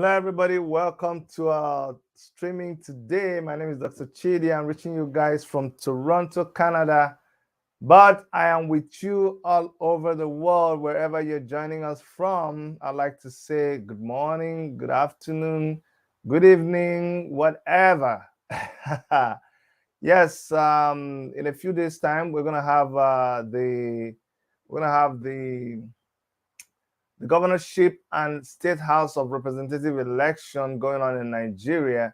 Hello, everybody. Welcome to our streaming today. My name is Dr. Chidi. I'm reaching you guys from Toronto, Canada, but I am with you all over the world, wherever you're joining us from. I'd like to say good morning, good afternoon, good evening, whatever. Yes, in a few days' time, we're gonna have the governorship and state house of representative election going on in Nigeria.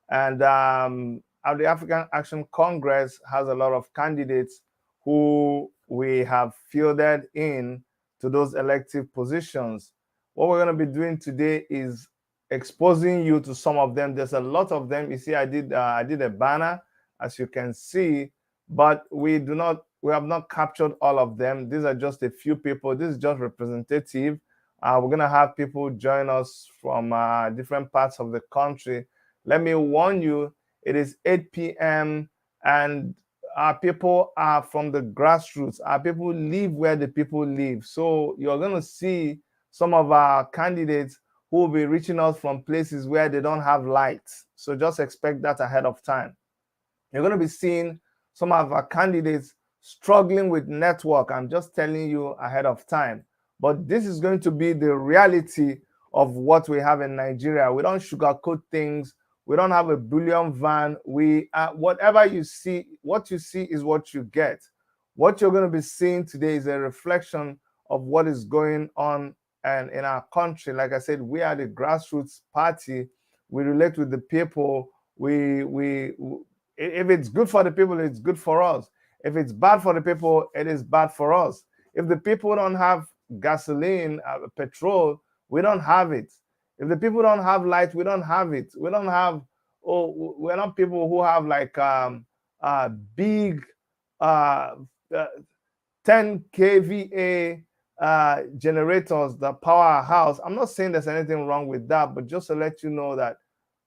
And the African Action Congress has a lot of candidates who we have fielded in to those elective positions. What we're going to be doing today is exposing you to some of them. There's a lot of them. You see, I did a banner, as you can see, but we have not captured all of them. These are just a few people. This is just representative. We're going to have people join us from different parts of the country. Let me warn you, it is 8 p.m. and our people are from the grassroots. Our people live where the people live. So you're going to see some of our candidates who will be reaching out from places where they don't have lights. So just expect that ahead of time. You're going to be seeing some of our candidates struggling with network. I'm just telling you ahead of time. But this is going to be the reality of what we have in Nigeria. We don't sugarcoat things. We don't have a bullion van. Whatever you see, what you see is what you get. What you're going to be seeing today is a reflection of what is going on and in our country. Like I said, we are the grassroots party. We relate with the people. If it's good for the people, it's good for us. If it's bad for the people, it is bad for us. If the people don't have gasoline, petrol, we don't have it. If the people don't have light, we don't have it. We don't have, we're not people who have like big uh, 10 kVA generators that power our house. I'm not saying there's anything wrong with that, but just to let you know that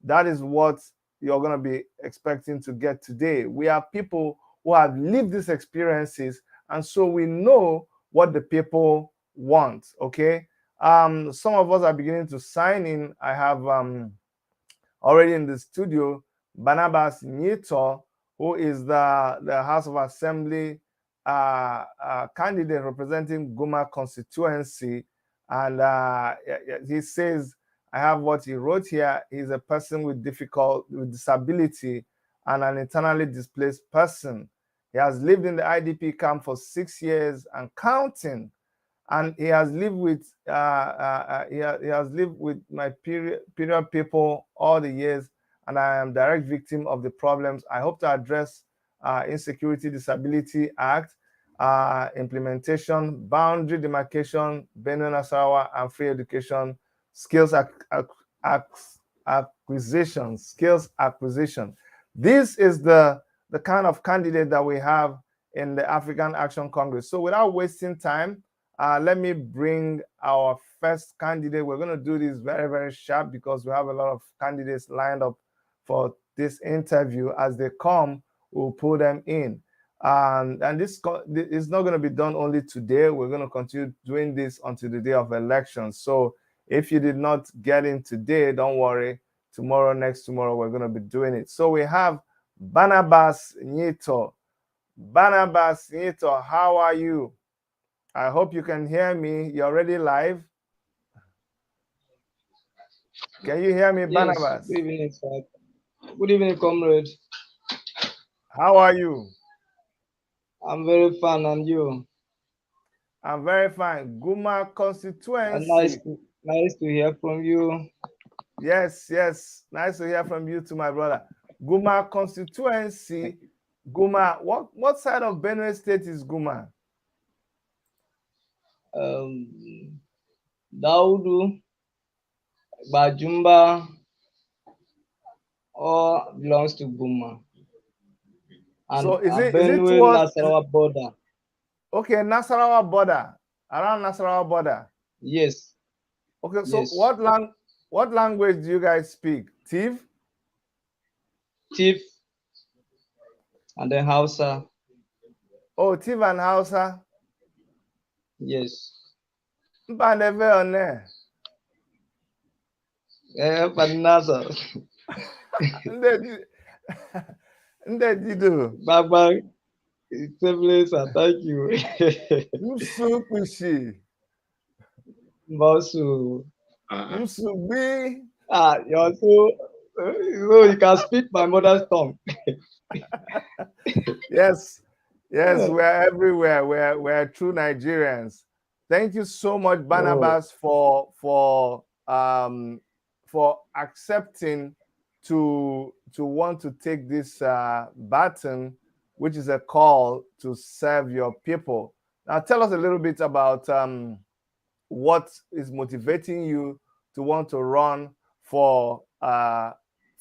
that is what you're going to be expecting to get today. We are people who have lived these experiences, and so we know what the people want. Okay. Some of us are beginning to sign in. I have already in the studio Barnabas Nieto, who is the House of Assembly candidate representing Guma constituency. And he says, I have what he wrote here. He's a person with disability and an internally displaced person. He has lived in the IDP camp for 6 years and counting, and he has lived with he has lived with my period people all the years, and I am direct victim of the problems. I hope to address Insecurity Disability Act implementation, boundary demarcation, Benue Nasarawa, and free education, skills acquisition. This is the kind of candidate that we have in the African Action Congress. So without wasting time, let me bring our first candidate. We're going to do this very, very sharp because we have a lot of candidates lined up for this interview. As they come, we'll pull them in. And this is not going to be done only today. We're going to continue doing this until the day of election. So if you did not get in today, don't worry. Tomorrow, next tomorrow, we're going to be doing it. So we have Barnabas Nieto. Barnabas Nieto, how are you? I hope you can hear me. You're already live. Can you hear me, Yes, Barnabas? good evening, sir. Good evening, comrade. How are you? I'm very fine, and you? I'm very fine. Guma And constituency. nice to hear from you. Yes. Nice to hear from you too, my brother. Guma constituency. Guma, what side of Benue State is Guma? Daudu, Bajumba, all belongs to Guma. And So is it Benue towards Nasarawa border. okay, Nasarawa border, around Nasarawa border? Yes, Okay, so yes. what language do you guys speak? Tiv? Chief and then Hausa. Oh, Tiv and Hausa? Yes. Mpaneve on there. Panasa. Ndị ndị dido. Baba, siblings, thank you. Msupishi. Bosu. Msubi. You're so, so you can speak my mother's tongue. Yes, yes, we're everywhere. We're true Nigerians. Thank you so much, Oh, Barnabas, for accepting to want to take this baton, which is a call to serve your people. Now, tell us a little bit about what is motivating you to want to run for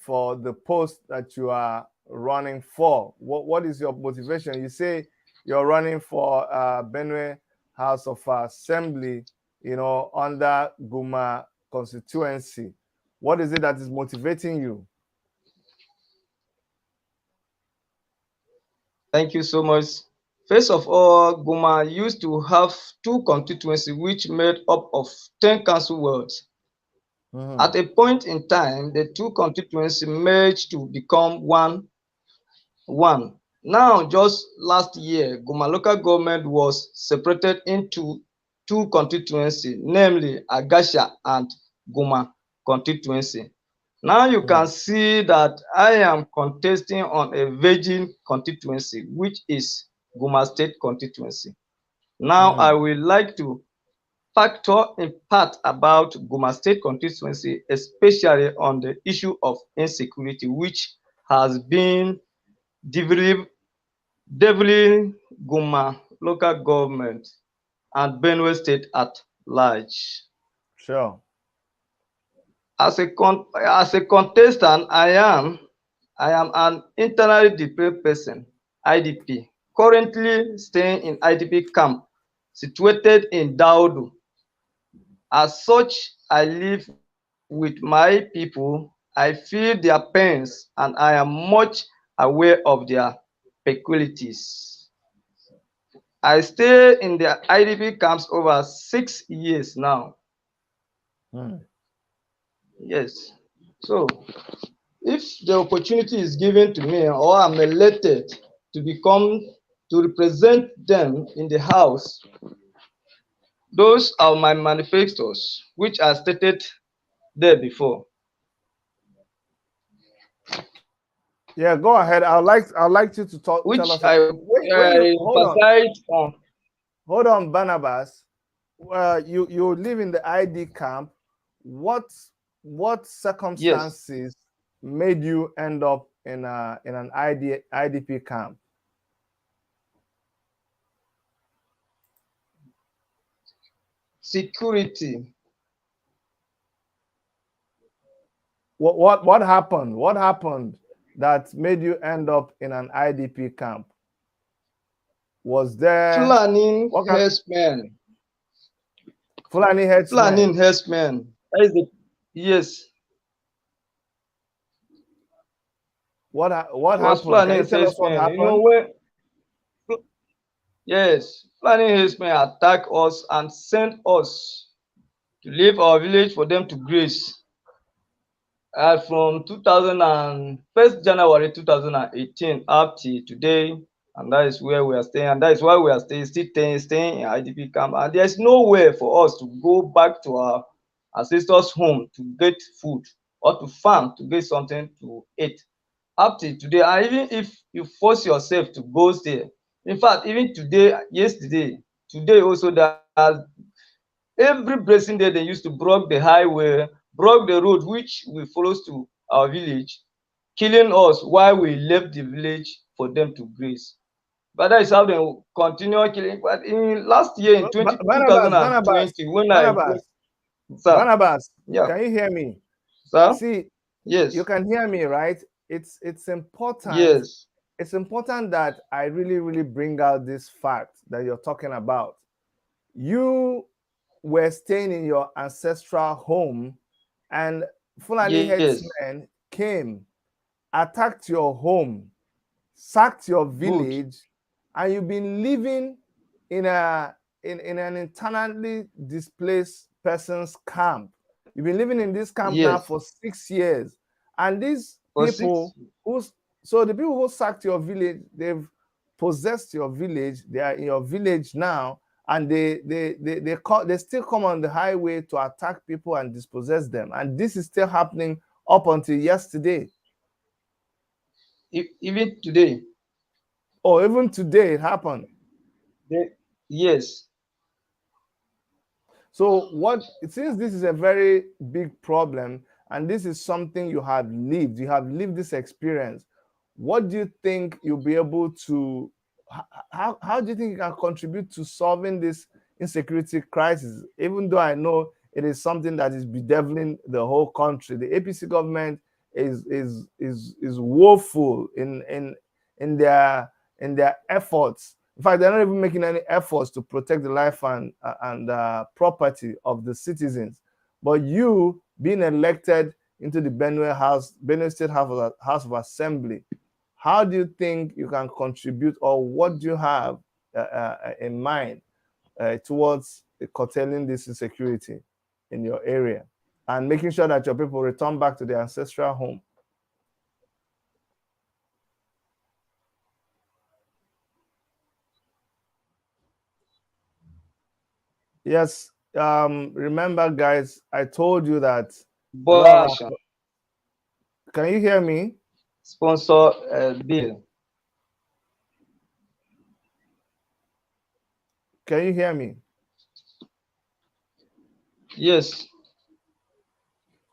the post that you are running for. What is your motivation? You say you're running for Benue House of Assembly, under Guma constituency. What is it that is motivating you? thank you so much. First of all, Guma used to have two constituencies which made up of 10 council wards. Mm-hmm. At a point in time, the two constituencies merged to become one. Now, just last year, Guma local government was separated into two constituencies, namely Agasha and Guma constituency. Now you can see that I am contesting on a virgin constituency, which is Guma State constituency. Now I Mm-hmm. would like to factor in part about Guma State constituency, especially on the issue of insecurity, which has been deviling Guma local government and Benue State at large. Sure. As a contestant, I am an internally displaced person, IDP, currently staying in IDP camp situated in Daudu. As such, I live with my people. I feel their pains and I am much aware of their peculiarities. I stay in the IDP camps over 6 years now. Mm. Yes. So if the opportunity is given to me or I'm elected to represent them in the house, those are my manifestos which are stated there before, Yeah, go ahead. I'd like you to tell which us. When you I emphasize on. hold on, Barnabas. You live in the ID camp. What what Yes, circumstances made you end up in an IDP camp? security. What happened? What happened that made you end up in an IDP camp? Was there Planning what kind herdsmen. Fulani Planning headsmen? herdsmen. That is the yes. What Was happened? Can you planning tell us what herdsmen. happened? When yes, planning herdsmen attack us and send us to leave our village for them to graze. From 2000 and 1st January 2018 up to today, and that is where we are staying, and that is why we are staying in IDP camp. And there's nowhere for us to go back to our ancestors' home to get food or to farm to get something to eat. Up to today, and even if you force yourself to go there, in fact, even today, yesterday, today also, there's every blessing day they used to block the highway, block the road which we follows to our village, killing us while we left the village for them to graze. But that is how they continue killing. But in last year in Barnabas, Barnabas, 2020, when I went, Barnabas, sir, Barnabas, yeah, can you hear me? sir, See, you yes, can hear me, right? It's important. yes, It's important that I really bring out this fact that you're talking about. You were staying in your ancestral home, and Fulani yes, headsmen came, attacked your home, sacked your good, village, and you've been living in a in an internally displaced person's camp. You've been living in this camp now Yes. for 6 years. And these For people 6. so the people who sacked your village, they've possessed your village, they are in your village now, and they still come on the highway to attack people and dispossess them. And this is still happening up until yesterday. Even today. Or even today it happened. Yes. So since this is a very big problem and this is something you have lived this experience, what do you think you'll be able to how do you think you can contribute to solving this insecurity crisis? Even though I know it is something that is bedeviling the whole country, the APC government is woeful in their efforts. In fact, they're not even making any efforts to protect the life and property of the citizens. But you being elected into the Benue State House of Assembly, how do you think you can contribute, or what do you have in mind towards curtailing this insecurity in your area and making sure that your people return back to their ancestral home? Yes. Remember, guys, I told you that a lot of Bola our. action. Can you hear me? Sponsor bill. Can you hear me? Yes.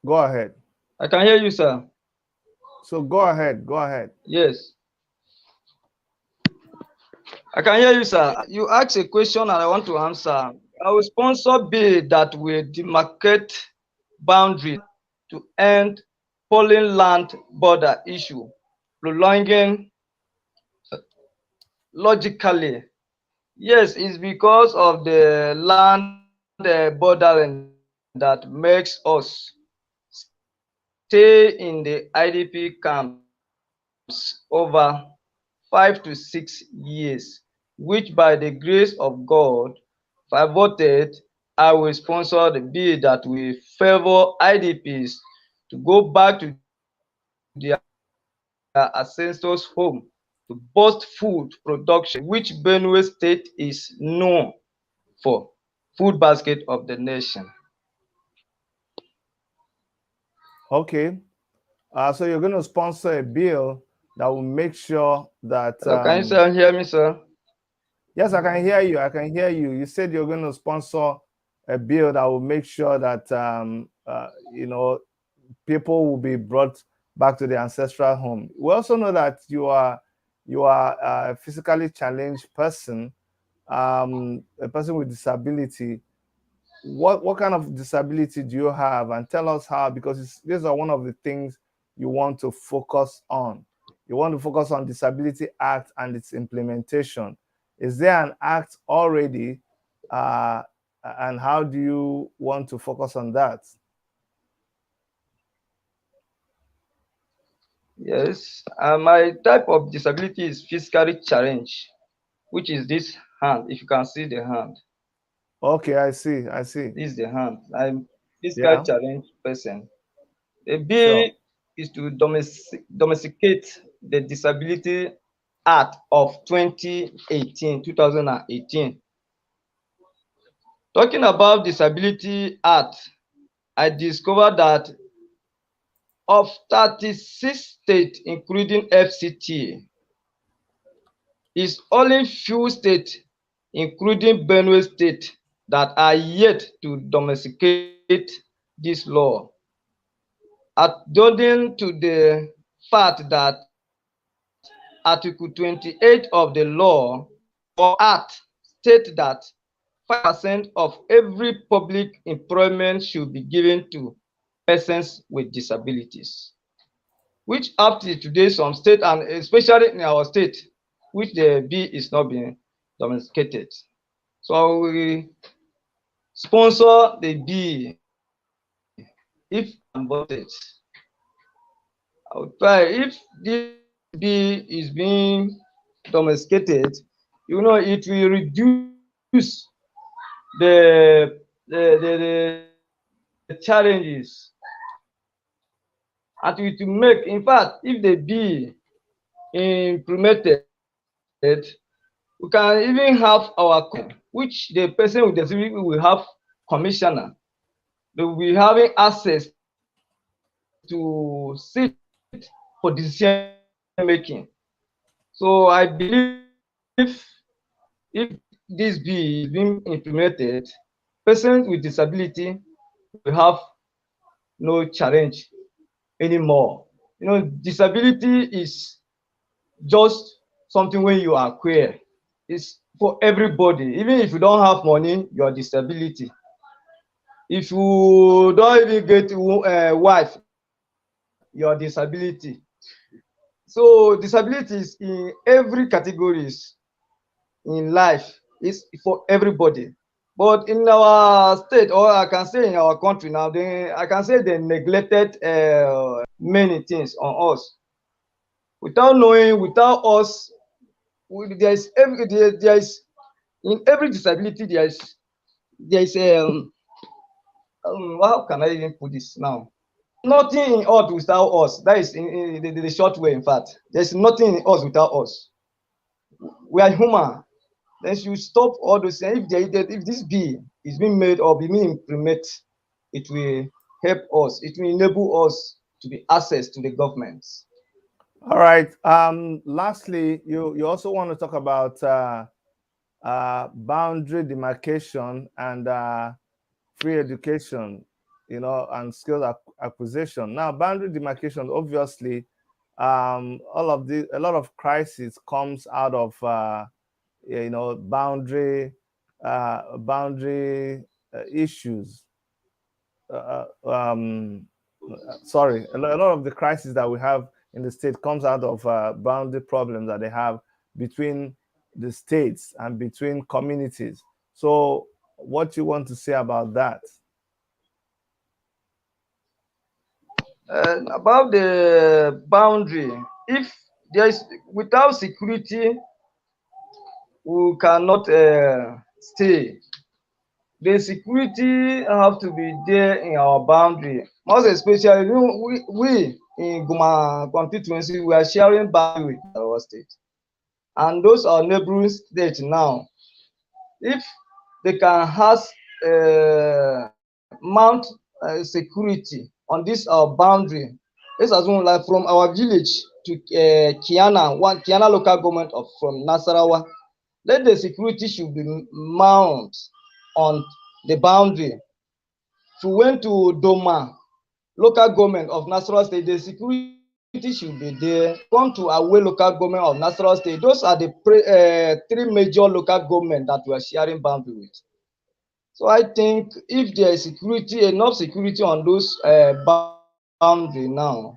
Go ahead. I can hear you, sir. So go ahead. Go ahead. Yes. I can hear you, sir. You asked a question and I want to answer. I will sponsor bill that will demarcate boundaries to end polling land border issue, prolonging logically. Yes, it's because of the land bordering that makes us stay in the IDP camps over 5 to 6 years, which by the grace of God, if I voted, I will sponsor the bill that will favor IDPs to go back to their ancestors' home to boost food production, which Benue State is known for, food basket of the nation. Okay. So you're going to sponsor a bill that will make sure that. Hello, can you still hear me, sir? Yes, I can hear you. I can hear you. You said you're going to sponsor a bill that will make sure that people will be brought back to their ancestral home. We also know that you are a physically challenged person, a person with disability. What kind of disability do you have, and tell us how, because these are one of the things you want to focus on. You want to focus on Disability Act and its implementation. Is there an act already, and how do you want to focus on that? Yes, my type of disability is physically challenged, which is this hand. If you can see the hand, Okay, I see. this is the hand. I'm physically Yeah, challenged person. The bill sure. is to domesticate the Disability Act of 2018. Talking about Disability Act, I discovered that of 36 states, including FCT, is only few states, including Benue State, that are yet to domesticate this law. According to the fact that Article 28 of the law or Act state that 5% of every public employment should be given to persons with disabilities, which up to today some state and especially in our state, which the bill is not being domesticated. So we sponsor the bill if I'm voted. I will try if this bill is being domesticated, it will reduce the challenges, and it will make, in fact, if they be implemented, we can even have our which the person with disability will have commissioner. They will be having access to sit for decision making. So I believe if this bill is being implemented, persons with disability will have no challenge anymore. Disability is just something when you are queer. It's for everybody. Even if you don't have money, your disability. If you don't even get a wife, your disability. So disability is in every categories in life. It's for everybody. But in our state, or I can say in our country now, I can say they neglected many things on us. Without knowing, without us, there is in every disability there is how can I even put this now? Nothing in us without us. That is in the short way. In fact, there's nothing in us without us. We are human. Then you stop all those things. If this bill is being made or being implemented, it will help us. It will enable us to be access to the government. All right. Lastly, you also want to talk about boundary demarcation and free education, and skills acquisition. Now, boundary demarcation, obviously, a lot of crisis comes out of boundary issues. Uh, um, Sorry, a lot of the crisis that we have in the state comes out of boundary problems that they have between the states and between communities. So, what you want to say about that? About the boundary, if there is without security, we cannot stay. The security have to be there in our boundary. Most especially, we in Guma constituency, we are sharing boundary with our state, and those are neighboring states now. If they can has mount security on this our boundary, this as one like from our village to Kiana local government of from Nasarawa, let the security should be mount on the boundary. If we went to Doma local government of Nasarawa state, the security should be there. Come to Awe local government of Nasarawa state, those are the three major local government that we are sharing boundary with. So I think if there is security, enough security on those boundary now,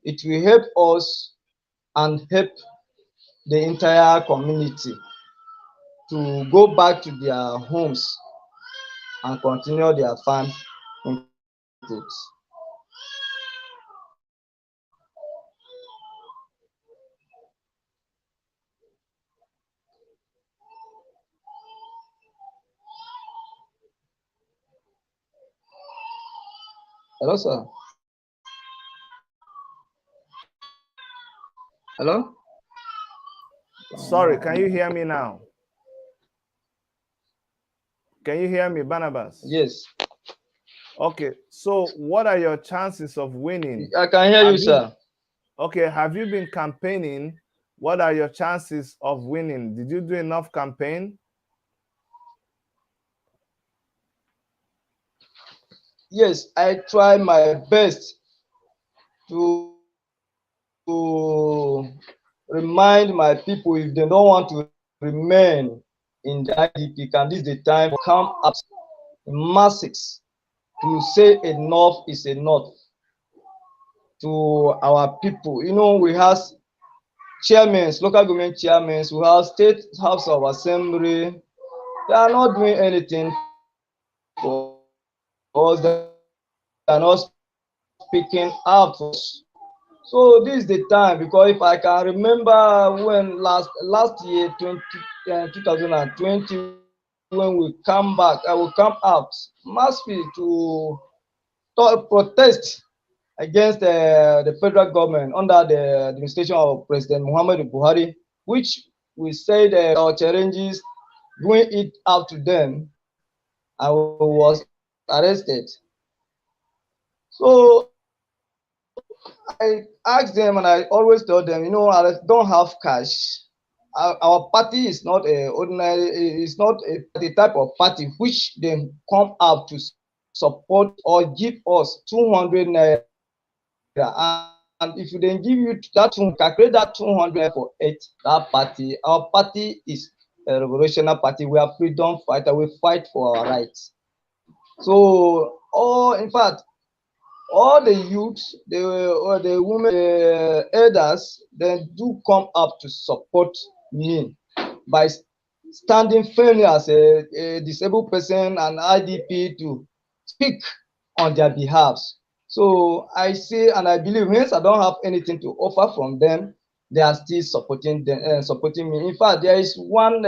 it will help us and help the entire community to go back to their homes and continue their farm inputs. Hello, sir. Hello? Sorry, can you hear me now? Can you hear me, Barnabas? Yes, Okay, so what are your chances of winning? I can hear you, Have you sir. Okay, have you been campaigning? What are your chances of winning? Did you do enough campaign? Yes, I try my best to remind my people if they don't want to remain in the IDP, can this the time come out in masses to say enough is enough to our people. We have chairmen, local government chairmen, we have state house of assembly. They are not doing anything for us. They are not speaking out for us. So this is the time, because if I can remember when last year 2020, when when we come back, I will come out massively to protest against the federal government under the administration of President Muhammadu Buhari, which we said our challenges, doing it out to them, and was arrested. So I asked them, and I always told them, I don't have cash. Our party is not a ordinary, it's not a type of party which they come out to support or give us 200 naira. And if you then give you that 200, calculate that 200 naira for it, that party, our party is a revolutionary party. We are freedom fighter. We fight for our rights. So, in fact, all the youths, the women, the elders, they do come up to support me by standing firmly as a disabled person and IDP to speak on their behalves. So I say and I believe, hence I don't have anything to offer from them, they are still supporting them, supporting me. In fact, there is one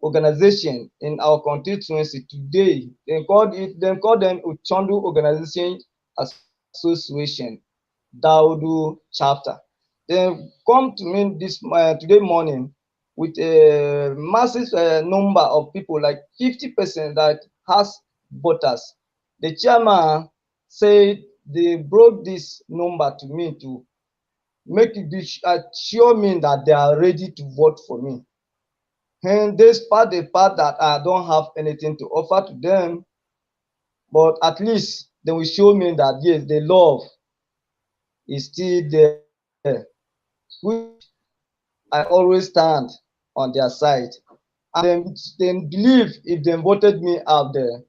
organization in our constituency today. They call them Uchondu Organization Association, Daudu chapter. They come to me this today morning with a massive number of people, like 50% that has voters. The chairman said they brought this number to me to make it assure me that they are ready to vote for me. And despite the part that I don't have anything to offer to them, but at least they will show me that yes, the love is still there, which I always stand on their side. And then believe if they voted me out there,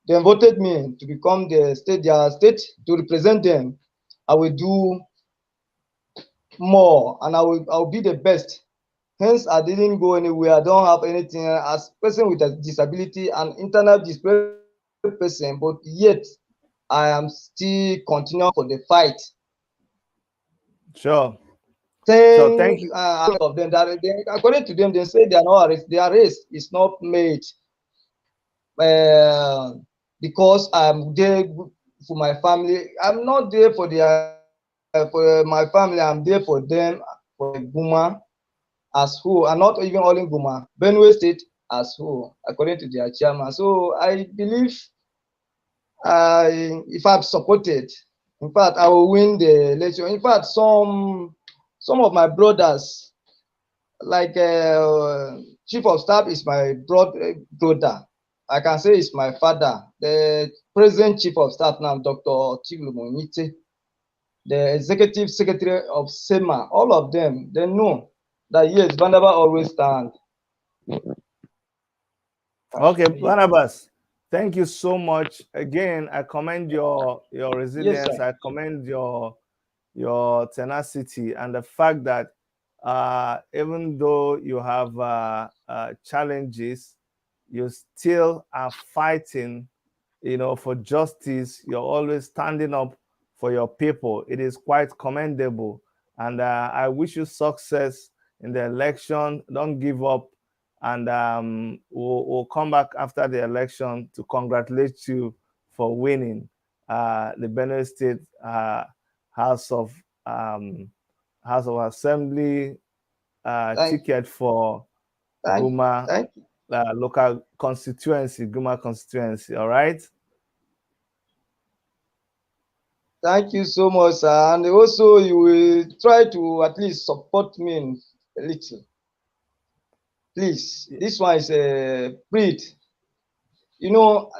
they voted me to become their state to represent them, I will do more and I will be the best. Hence, I didn't go anywhere. I don't have anything as person with a disability and internal display person, but yet I am still continuing for the fight. Sure. So Saying thank you. of them that according to them, they say they are not arrest. Their arrest is not made uh, because I'm there for my family. I'm not there for my family. I'm there for them, for the Guma as whole, and not even all in Guma, Benue State as whole, according to their chairman. So I believe if I'm supported, in fact, I will win the election. In fact, some of my brothers, like chief of staff, is my brother. I can say it's my father. The present chief of staff now, Dr. Tiglumonite, the executive secretary of SEMA, all of them, they know that yes, Bandaba always stand. Okay, Barnabas, thank you so much. Again, I commend your Yes, resilience. sir. I commend your tenacity and the fact that even though you have challenges, you still are fighting, for justice. You're always standing up for your people. It is quite commendable. And I wish you success in the election. Don't give up. And we'll come back after the election to congratulate you for winning the Benue State House of um, House of Assembly Thank ticket for thank Guma thank local constituency, Guma constituency. All right. thank you so much, sir. And also you will try to at least support me a little. Please. This one is a breed.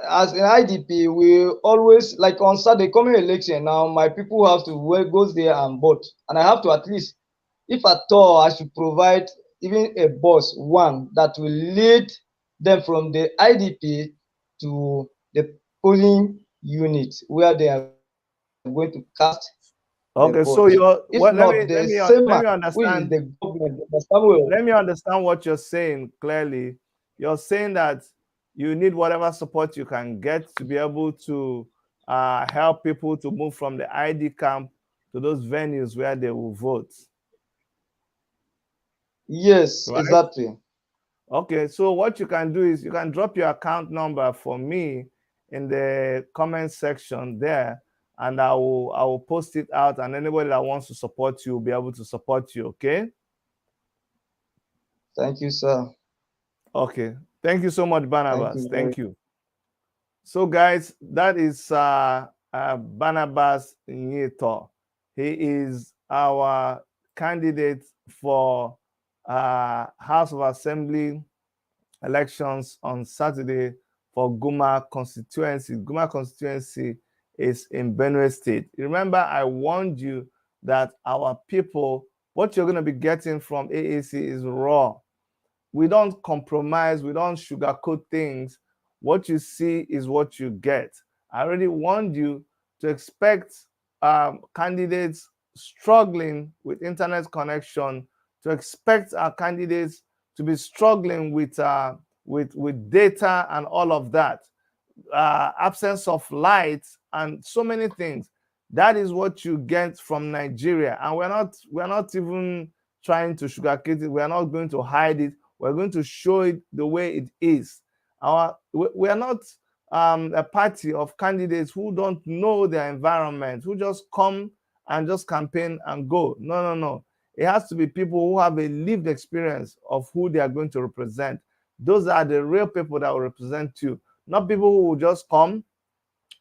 As an IDP, we always like on Saturday coming election now, my people have to goes there and vote. And I have to at least, if at all, I should provide even a bus, one that will lead them from the IDP to the polling unit where they are going to cast their vote. Okay, If so you're not, the well. SEMA, Let me who is the understand. government, Mr. Samuel. Let me understand what you're saying clearly. You're saying that you need whatever support you can get to be able to help people to move from the ID camp to those venues where they will vote, Yes, right? exactly. Okay, so what you can do is you can drop your account number for me in the comment section there, and I will post it out, and anybody that wants to support you will be able to support you. Okay. Thank you, sir. Okay. Thank you so much, Thank Barnabas. you very Thank you. So, guys, that is Barnabas Nyeto. He is our candidate for House of Assembly elections on Saturday for Guma constituency. Guma constituency is in Benue State. Remember, I warned you that our people, what you're going to be getting from AAC is raw. We don't compromise, we don't sugarcoat things. What you see is what you get. I already warned you to expect candidates struggling with internet connection, to expect our candidates to be struggling with data and all of that, absence of light, and so many things. That is what you get from Nigeria, and we're not even trying to sugarcoat it. We're not going to hide it. We're going to show it the way it is. We are not a party of candidates who don't know their environment, who just come and just campaign and go. No, no, no. It has to be people who have a lived experience of who they are going to represent. Those are the real people that will represent you, not people who will just come,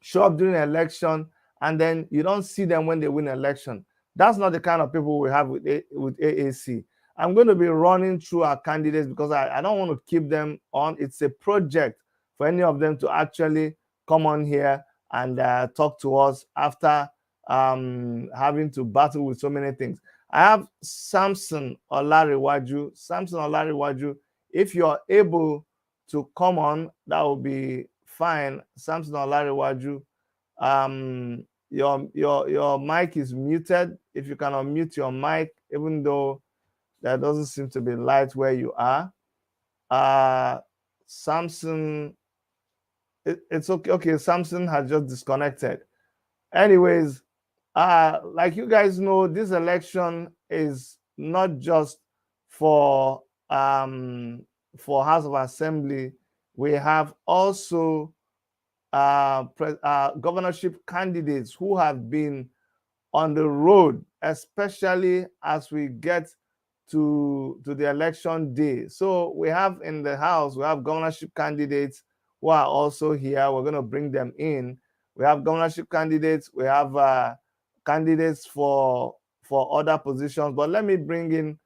show up during an election, and then you don't see them when they win an election. That's not the kind of people we have with AAC. I'm going to be running through our candidates because I don't want to keep them on. It's a project for any of them to actually come on here and talk to us after having to battle with so many things. I have Samson Olariwaju. Samson Olariwaju, if you're able to come on, that will be fine. Samson Olariwaju, your mic is muted. If you can unmute your mic, even though there doesn't seem to be light where you are. Samson, it's okay. Okay, Samson has just disconnected. Anyways, like you guys know, this election is not just for House of Assembly. We have also governorship candidates who have been on the road, especially as we get to the election day. So we have in the House, we have governorship candidates who are also here. We're going to bring them in. We have governorship candidates. We have candidates for other positions. But let me bring in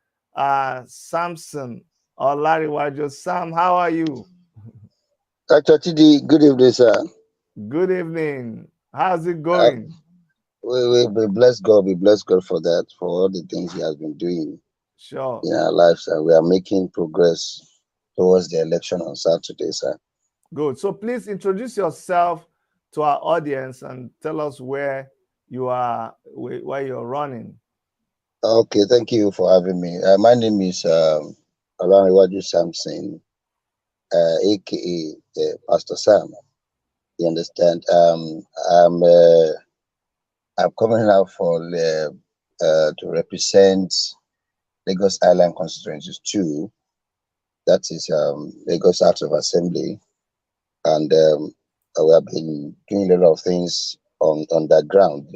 Samson or Larry Wajo. Sam, how are you? Dr. TD, good evening, sir. Good evening. How's it Uh, going? we bless God. We bless God for that, for all the things He has been doing Sure. in our lives, and we are making progress towards the election on Saturday, sir. Good. So please introduce yourself to our audience and tell us where you are, where you're running. Okay, thank you for having me. My name is Olaniwaju Samson, aka Pastor Sam. You understand? I'm uh, I'm coming out for to represent Lagos Island constituencies too. That is Lagos House of Assembly, and we have been doing a lot of things on that ground.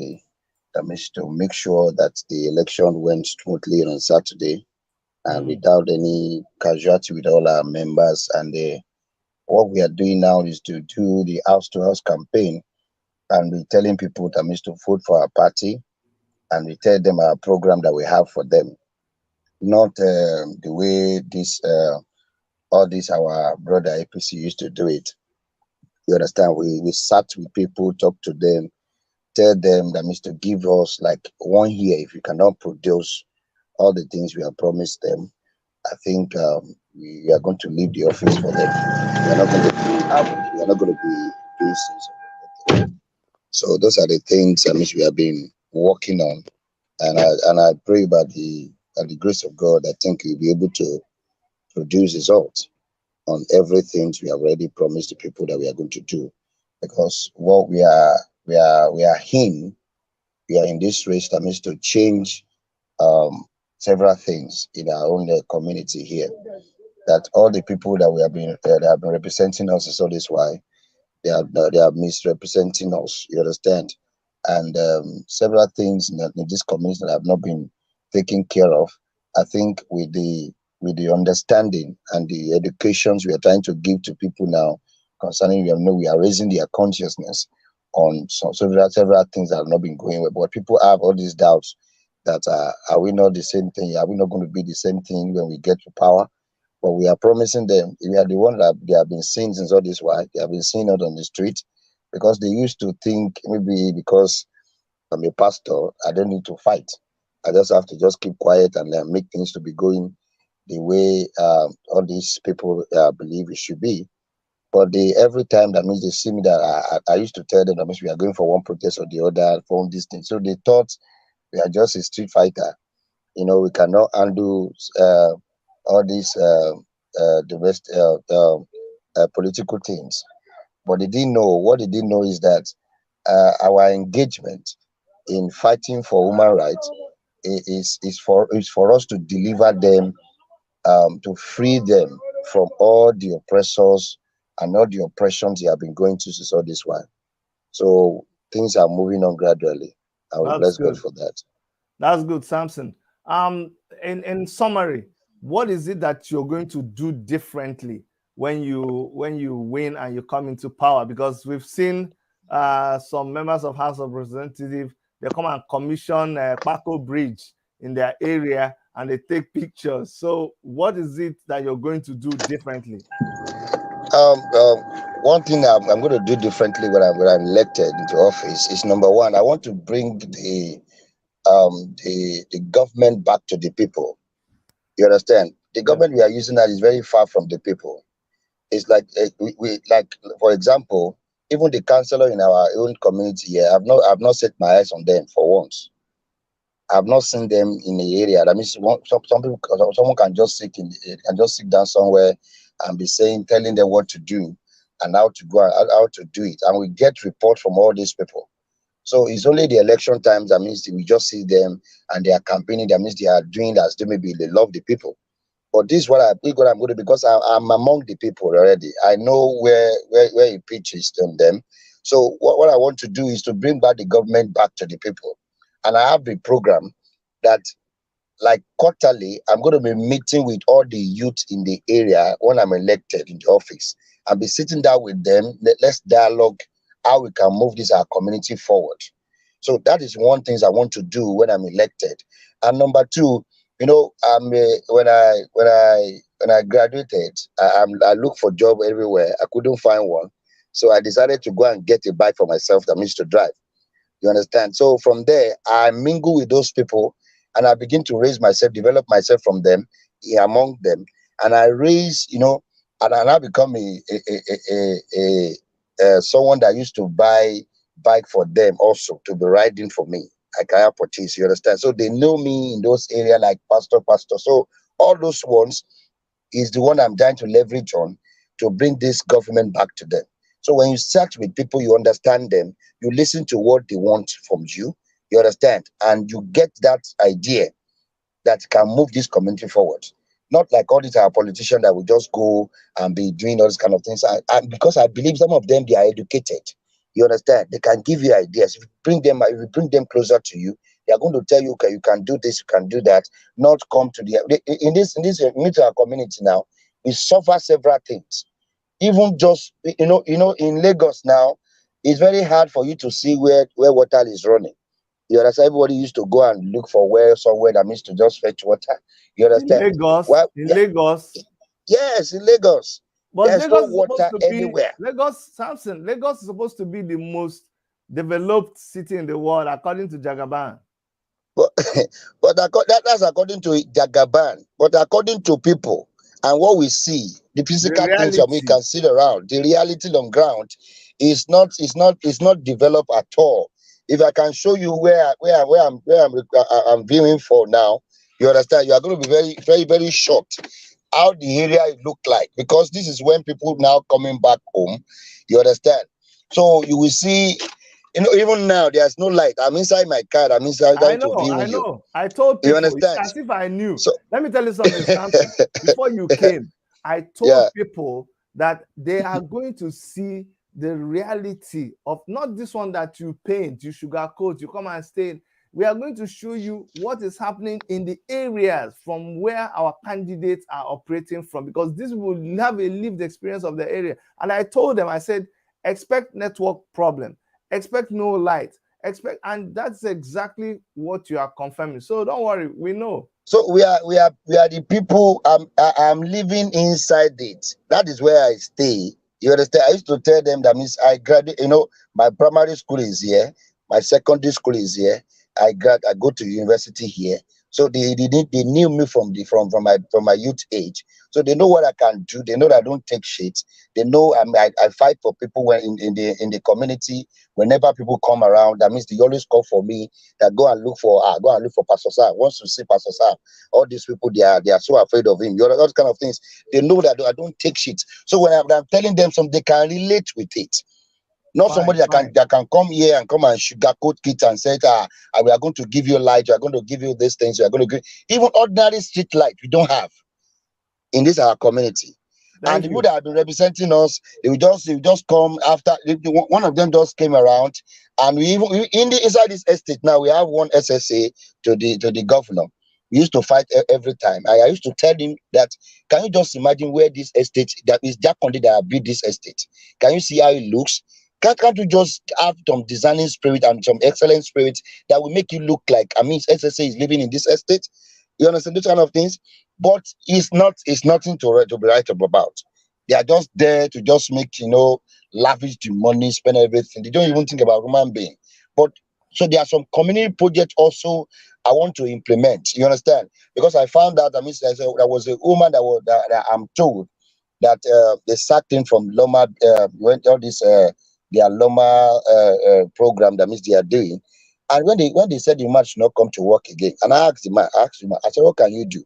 That means to make sure that the election went smoothly on Saturday and Mm, without any casualty with all our members. And what we are doing now is to do the house-to-house campaign, and we're telling people that means to vote for our party, and we tell them our program that we have for them, not the way this all this our brother APC used to do it. You understand? We sat with people, talk to them, tell them that means to give us like 1 year. If you cannot produce all the things we have promised them, I think we are going to leave the office for them. We are not going to be we are not going to be doing things. So those are the things that means we have been working on, and I pray by the grace of God, I think we'll be able to produce results on everything we have already promised the people that we are going to do. Because what we are in this race that means to change um, several things in our own community here. that all the people that that have been representing us is all this why they are misrepresenting us. You understand? And several things in this community that have not been taken care of. I think with the understanding and the educations we are trying to give to people now concerning, we are raising their consciousness on several things that have not been going well. But people have all these doubts that are we not the same thing? Are we not going to be the same thing when we get to power? But we are promising them, we are the one that they have been seeing since all this while. They have been seen out on the street because they used to think maybe because I'm a pastor, I don't need to fight. I just have to just keep quiet and make things to be going the way all these people believe it should be. But they every time that means they see me that I used to tell them that means we are going for one protest or the other for this thing. So they thought we are just a street fighter. We cannot undo all these the rest political things. But they didn't know. What they didn't know is that our engagement in fighting for human rights is for us to deliver them, to free them from all the oppressors and all the oppressions they have been going through since all this while. So things are moving on gradually. I will That's bless God good. for that. That's good, Samson. In summary, what is it that you're going to do differently when you win and you come into power? Because we've seen some members of House of Representatives, they come and commission Paco Bridge in their area and they take pictures. So what is it that you're going to do differently? Um, um, One thing I'm going to do differently when I'm elected into office is number one, I want to bring the government back to the people. You understand? The Yeah. government we are using now is very far from the people. It's like we like, for example, even the councillor in our own community here, I've not set my eyes on them for once. I've not seen them in the area. That means some people, someone can just sit down somewhere and be telling them what to do and how to go and how to do it, and we get reports from all these people. So it's only the election times that means we just see them and they are campaigning. That means they are doing as they maybe they love the people. But this is what I'm going to, because I'm among the people already. I know where it pitches on them. So what I want to do is to bring back the government back to the people. And I have the program that, like, quarterly, I'm going to be meeting with all the youth in the area when I'm elected in the office. I'll be sitting down with them. Let's dialogue how we can move this our community forward. So that is one thing I want to do when I'm elected. And number two, when I graduated, I looked for job everywhere. I couldn't find one, so I decided to go and get a bike for myself that means to drive. You understand? So from there, I mingle with those people and I begin to raise myself, develop myself from them, among them, and I raise, and I now become someone that used to buy bike for them also to be riding for me. I can purchase, you understand? So they know me in those areas like pastor. So all those ones is the one I'm trying to leverage on to bring this government back to them. So when you search with people, you understand them, you listen to what they want from you, you understand, and you get that idea that can move this community forward. Not like all these are politicians that will just go and be doing all these kind of things. Because I believe some of them, they are educated. You understand? They can give you ideas. If you bring them closer to you, they are going to tell you, okay, you can do this, you can do that. Not come to in this our community now. We suffer several things. Even just in Lagos now, it's very hard for you to see where water is running. You understand? Everybody used to go and look for where somewhere that means to just fetch water. You In understand? Lagos, Well, in yeah, Lagos, yes, in Lagos, but there's no Lagos is supposed water to be anywhere. Lagos, Samson. Lagos is supposed to be the most developed city in the world, according to Jagaban. But that's according to Jagaban. But according to people and what we see, the The physical things that we reality. can see around, the reality on ground is not developed at all. If I can show you where I'm viewing for now, you understand, you are going to be very, very, very shocked how the area look like, because this is when people now coming back home. You understand? So you will see, even now there's no light. I'm inside my car. I'm inside I trying to know, view I you. know. I told You people, it's understand? as if I knew. So Let me tell you something, Samson. Before you came, I told Yeah. people that they are going to see the reality of not this one that you paint, you sugarcoat, you come and stay. We are going to show you what is happening in the areas from where our candidates are operating from, because this will have a lived experience of the area. And I told them, I said, expect network problem, expect no light, expect, and that's exactly what you are confirming. So don't worry, we know. So we are the people. I'm living inside it. That is where I stay. You understand? I used to tell them that means I graduate. My primary school is here. My secondary school is here. I go to university here. So they knew me from my youth age. So they know what I can do. They know that I don't take shit. They know I fight for people when in the community. Whenever people come around, that means they always call for me. That go and look for Pastor Sam. Wants to see Pastor Sam. All these people, they are so afraid of him. Those kind of things. They know that I don't take shit. So when I'm telling them something, they can relate with it. Not Fine, somebody that can fine. that can come here and come and sugarcoat it and say, we are going to give you light, we are going to give you these things, we are going to give even ordinary street light we don't have in this our community. And Thank the people you. that have been representing us, they will just come after. One of them just came around, and in the inside this estate now we have one SSA to the governor. We used to fight every time. I used to tell him that, can you just imagine where this estate, that is Jacondi that have built this estate? Can you see how it looks? Can't you just have some designing spirit and some excellent spirit that will make you look like, I mean, SSA is living in this estate? You understand those kind of things? But it's nothing to be right about. They are just there to just make, lavish the money, spend everything. They don't even think about human being. But so there are some community projects also I want to implement. You understand? Because I found out, I mean, there was a woman that I'm told that they sacked him from Loma, when all this their Loma program, that means they are doing. And when they said the man should not come to work again, and I asked him, I said, what can you do?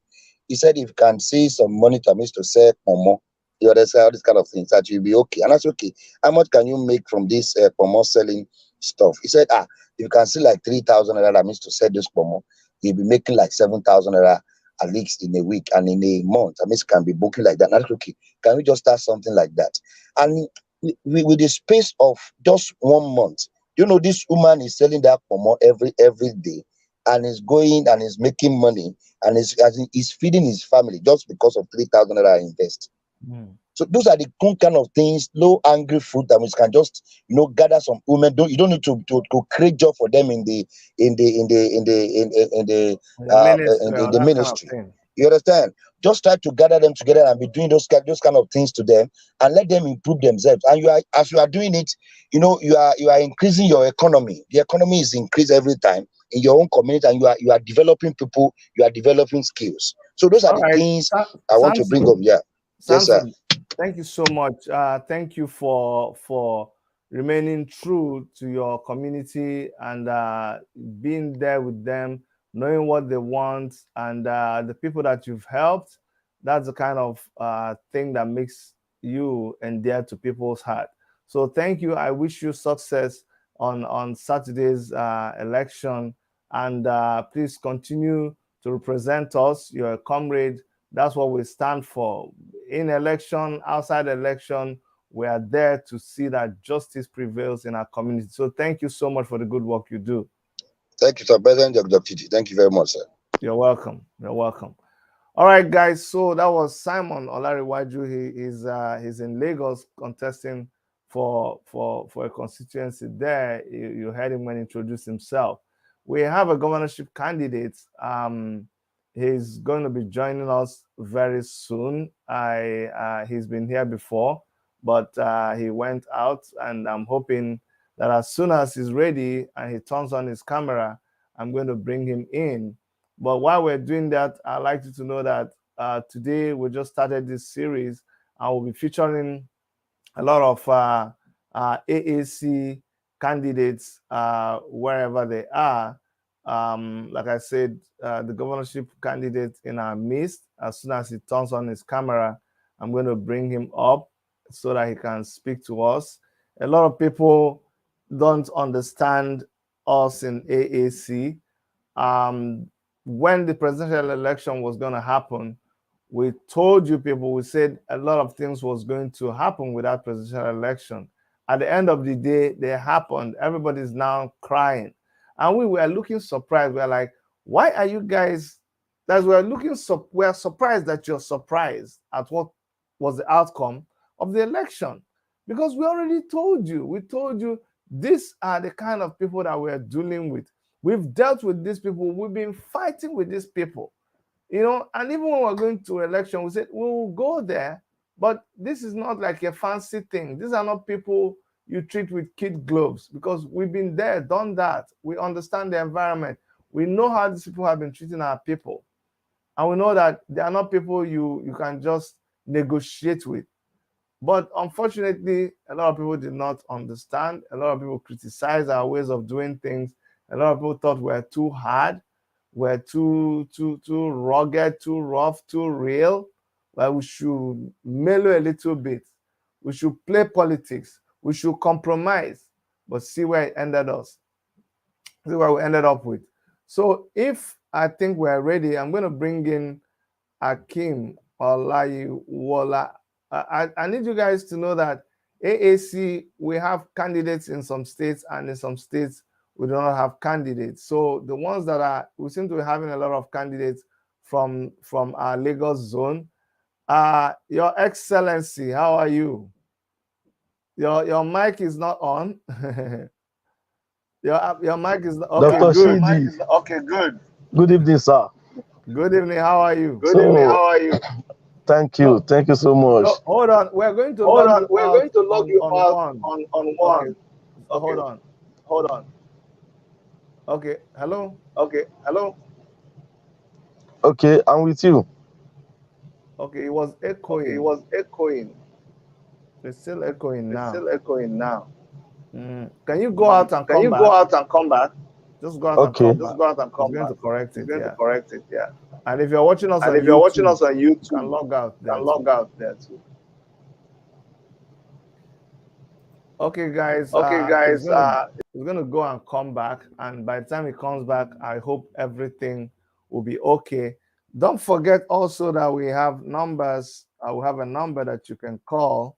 He said, if you can see some money to me to sell pomo, you understand, all these kind of things, that you'll be okay. And I said, okay, how much can you make from this pomo selling stuff? He said, if you can see like 3,000 naira, that means to sell this pomo, you'll be making like 7,000 naira at least in a week and in a month. I mean, it can be booking like that. And I said, okay, can we just start something like that? And with the space of just 1 month, this woman is selling that pomo every day, and is going and is making money, and is feeding his family just because of 3,000 naira invest. Mm. So those are the kind of things, low angry fruit that we can just gather some women. You don't need to create job for them The ministry in or the that kind of ministry. thing. You understand? Just try to gather them together and be doing those kind of things to them, and let them improve themselves. And as you are doing it, you are increasing your economy. The economy is increased every time in your own community, and you are developing people. You are developing skills. So those are All the right, things I want to bring up. Samson. Yeah. Yes, sir. Samson, thank you so much. Thank you for remaining true to your community and being there with them, knowing what they want, and the people that you've helped. That's the kind of thing that makes you endear to people's heart. So thank you. I wish you success on Saturday's election, and please continue to represent us. You're a comrade. That's what we stand for. In election, outside election, we are there to see that justice prevails in our community. So thank you so much for the good work you do. Thank you, sir. President Dr. Titi. Thank you very much, sir. You're welcome. You're welcome. All right, guys. So that was Simon Olariwaju. He's in Lagos contesting for a constituency there. You heard him when he introduced himself. We have a governorship candidate. He's going to be joining us very soon. He's been here before, but he went out, and I'm hoping that as soon as he's ready and he turns on his camera, I'm going to bring him in. But while we're doing that, I'd like you to know that today we just started this series, and we'll be featuring a lot of AAC candidates wherever they are. Like I said, the governorship candidate in our midst, as soon as he turns on his camera, I'm going to bring him up so that he can speak to us. A lot of people don't understand us in AAC. Um, when the presidential election was going to happen, We told you people, we said a lot of things was going to happen with that presidential election. At the end of the day, they happened. Everybody's now crying. And we were looking surprised. We are like, why are you guys, as we are looking, we are surprised that you're surprised at what was the outcome of the election. Because we already told you, we told you these are the kind of people that we're dealing with. We've dealt with these people. We've been fighting with these people. And even when we're going to election, we said we will go there, but this is not like a fancy thing. These are not people you treat with kid gloves, because we've been there, done that. We understand the environment. We know how these people have been treating our people. And we know that they are not people you can just negotiate with. But unfortunately, a lot of people did not understand. A lot of people criticized our ways of doing things. A lot of people thought we're too hard, we're too rugged, too rough, too real. Well, we should mellow a little bit. We should play politics. We should compromise. But see where it ended us. See what we ended up with. So if I think we're ready, I'm going to bring in Akim Olayiwola. I need you guys to know that AAC, we have candidates in some states, and in some states we do not have candidates. So the ones that we seem to be having a lot of candidates from our Lagos zone. Your Excellency, how are you? Your mic is not on. your mic is okay. Dr. Good. Shidi. Okay, good. Good evening, sir. Good evening. How are you? Good evening. How are you? Thank you. Thank you so much. No, hold on. We're going to log you We're out going to log you on out one. on one. Okay. So hold on. Hold on. Okay. Hello. Okay. Hello. Okay, I'm with you. Okay. It was echoing. Okay, it was echoing. It's still echoing It's now. still echoing now. Can you go out and Can come you back? go out and come back? Just go out and Okay. come Just back. go out and It's come going back. to correct It's it. going Yeah. to correct it. Yeah. And if you're watching us And on if you're watching YouTube, us on you YouTube, can log out there. can log out there too. Okay, guys. Okay, guys. It's gonna go and come back, and by the time it comes back, I hope everything will be okay. Don't forget also that we have numbers. We have a number that you can call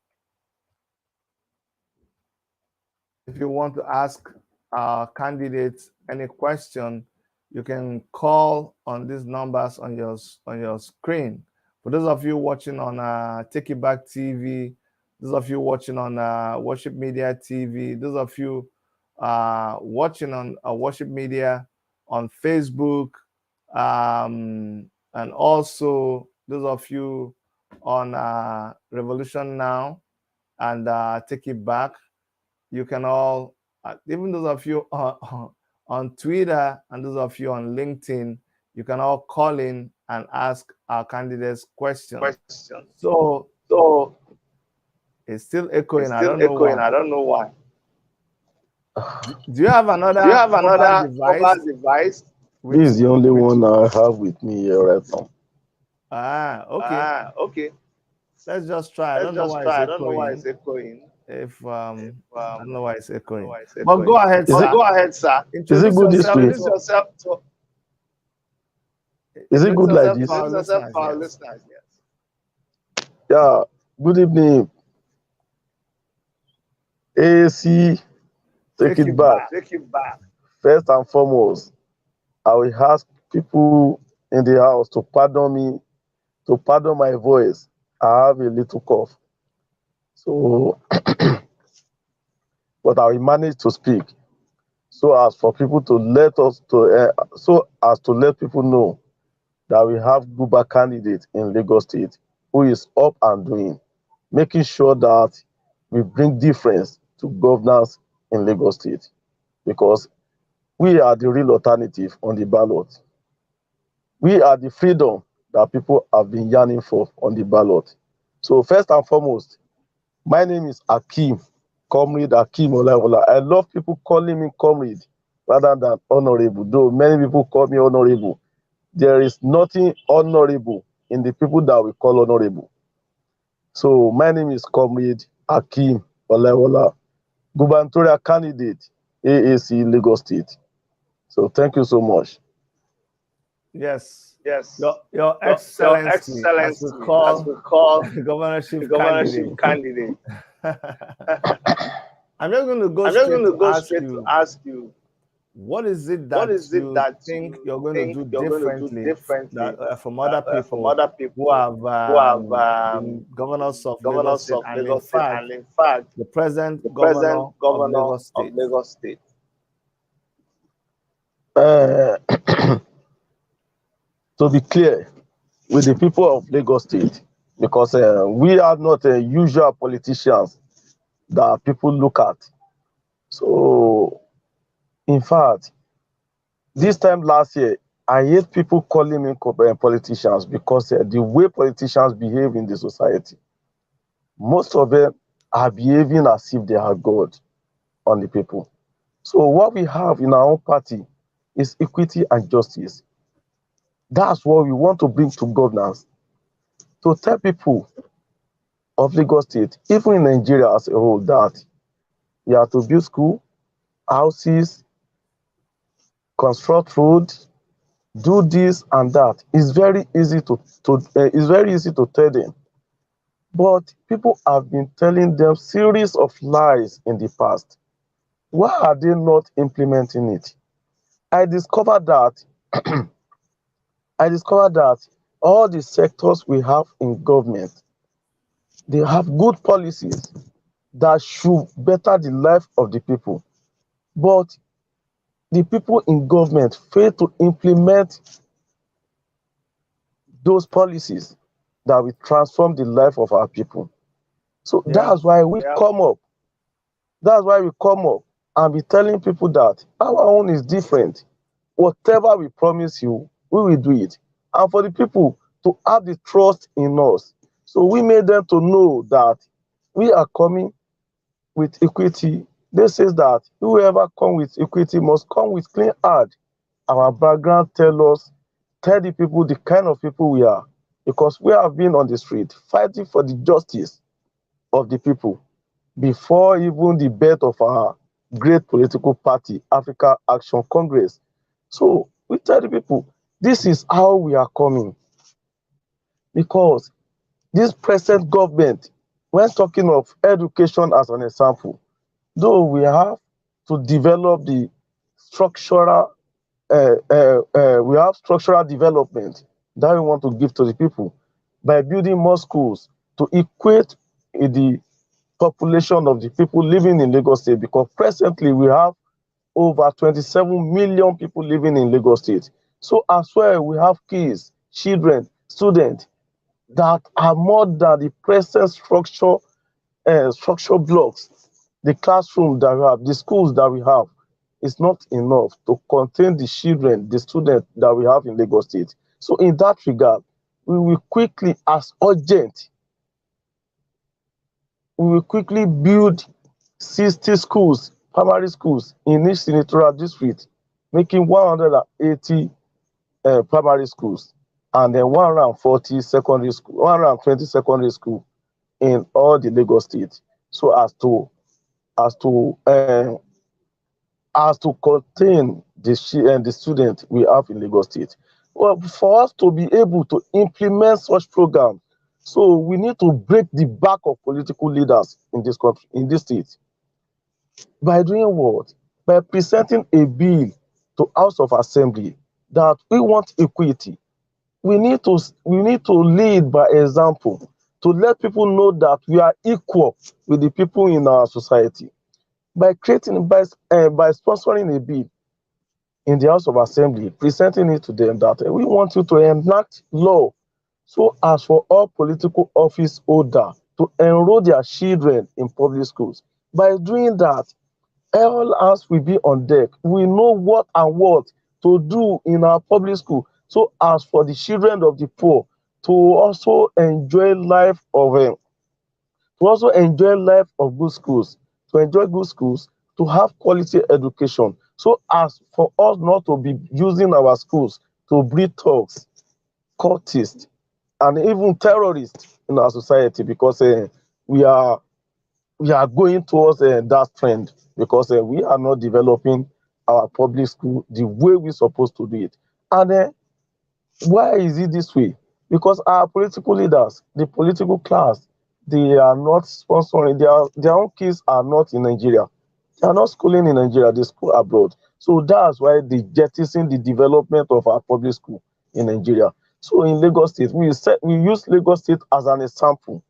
if you want to ask our candidates any question. You can call on these numbers on your screen. For those of you watching on Take It Back TV, those of you watching on Worship Media TV, those of you watching on Worship Media on Facebook, and also those of you on Revolution Now and Take It Back, you can all, even those of you on Twitter and those of you on LinkedIn, you can all call in and ask our candidates questions. So it's still echoing. I don't know why. I don't know why. Do you have another Do you have mobile another device? mobile device? with This is the you? only one I have with me here right now. Okay. Okay. Let's just try. I Let's don't know just why try. I it's don't know why echoing. it's echoing. If I don't know why it's echoing. Why it's But go echoing. ahead, Is sir. it, go ahead, sir. Introduce Is it good this yourself way? to- Introduce yourself to introduce Is it good like yourself this? to our Introduce yourself listeners, to our yes. listeners. Yes. Yeah. Good evening. AC, take it back. Take it back. First and foremost, I will ask people in the house to pardon me, to pardon my voice. I have a little cough. So, but I will manage to speak so as for people to let us to so as to let people know that we have Guba candidate in Lagos State who is up and doing, making sure that we bring difference to governance in Lagos State, because we are the real alternative on the ballot. We are the freedom that people have been yearning for on the ballot. So first and foremost, my name is Akim, Comrade Akim Olayiwola. I love people calling me comrade rather than honorable, though many people call me honorable. There is nothing honorable in the people that we call honorable. So my name is Comrade Akim Olayiwola, gubernatorial candidate, AAC Lagos State. So thank you so much. Yes, Yes, Your Your Excellency, as we Excellency, as call we call the governorship the governorship candidate. candidate. I'm just going to go I'm just straight going to to go ask straight to you, ask you, what is it what that is it you that think you you're going to think do you're going to do differently differently from other from people other who people have who have been governors of Lagos governors State, of and in Lagos State, fact, and in fact, the present the present governor of governor Lagos of State? Lagos State? Uh, to be clear with the people of Lagos State, because we are not usual politicians that people look at. So, in fact, this time last year, I hate people calling me politicians because the way politicians behave in the society, most of them are behaving as if they are God on the people. So what we have in our own party is equity and justice. That's what we want to bring to governance, to tell people of Lagos State, even in Nigeria as a whole, that you have to build school, houses, construct road, do this and that. It's very easy it's very easy to tell them. But people have been telling them series of lies in the past. Why are they not implementing it? I discovered that I discovered that all the sectors we have in government, they have good policies that should better the life of the people. But the people in government fail to implement those policies that will transform the life of our people. So Yeah. that's why we come up and be telling people that our own is different. Whatever we promise you, we will do it. And for the people to have the trust in us. So we made them to know that we are coming with equity. This says that whoever come with equity must come with clean heart. Our background tell the people the kind of people we are, because we have been on the street fighting for the justice of the people before even the birth of our great political party, Africa Action Congress. So we tell the people, this is how we are coming, because this present government, when talking of education as an example, though we have to develop the structural we have structural development that we want to give to the people by building more schools to equate the population of the people living in Lagos State, because presently we have over 27 million people living in Lagos State. So as well, we have kids, children, students that are more than the present structure blocks. The classroom that we have, the schools that we have, is not enough to contain the children, the students that we have in Lagos State. So in that regard, we will quickly, as urgent, we will quickly build 60 schools, primary schools in each senatorial district, making 180 primary schools, and then 140 secondary school, 120 secondary school in all the Lagos State, so as to uh, as to contain the students we have in Lagos State. Well, for us to be able to implement such programs, so we need to break the back of political leaders in this country, in this state. By doing what? By presenting a bill to House of Assembly that we want equity. We need to lead by example, to let people know that we are equal with the people in our society. By sponsoring a bill in the House of Assembly, presenting it to them that we want you to enact law so as for all political office holders to enroll their children in public schools. By doing that, all hands will be on deck. We know what and what to do in our public school, so as for the children of the poor to also enjoy good schools, to enjoy good schools, to have quality education, so as for us not to be using our schools to breed thugs, cultists, and even terrorists in our society, because we are going towards that trend, because we are not developing our public school the way we're supposed to do it. And Why is it this way? Because our political leaders, the political class, they are not sponsoring, their own kids are not in Nigeria. They are not schooling in Nigeria, they school abroad. So that's why they jettison the development of our public school in Nigeria. So in Lagos State, we use Lagos State as an example,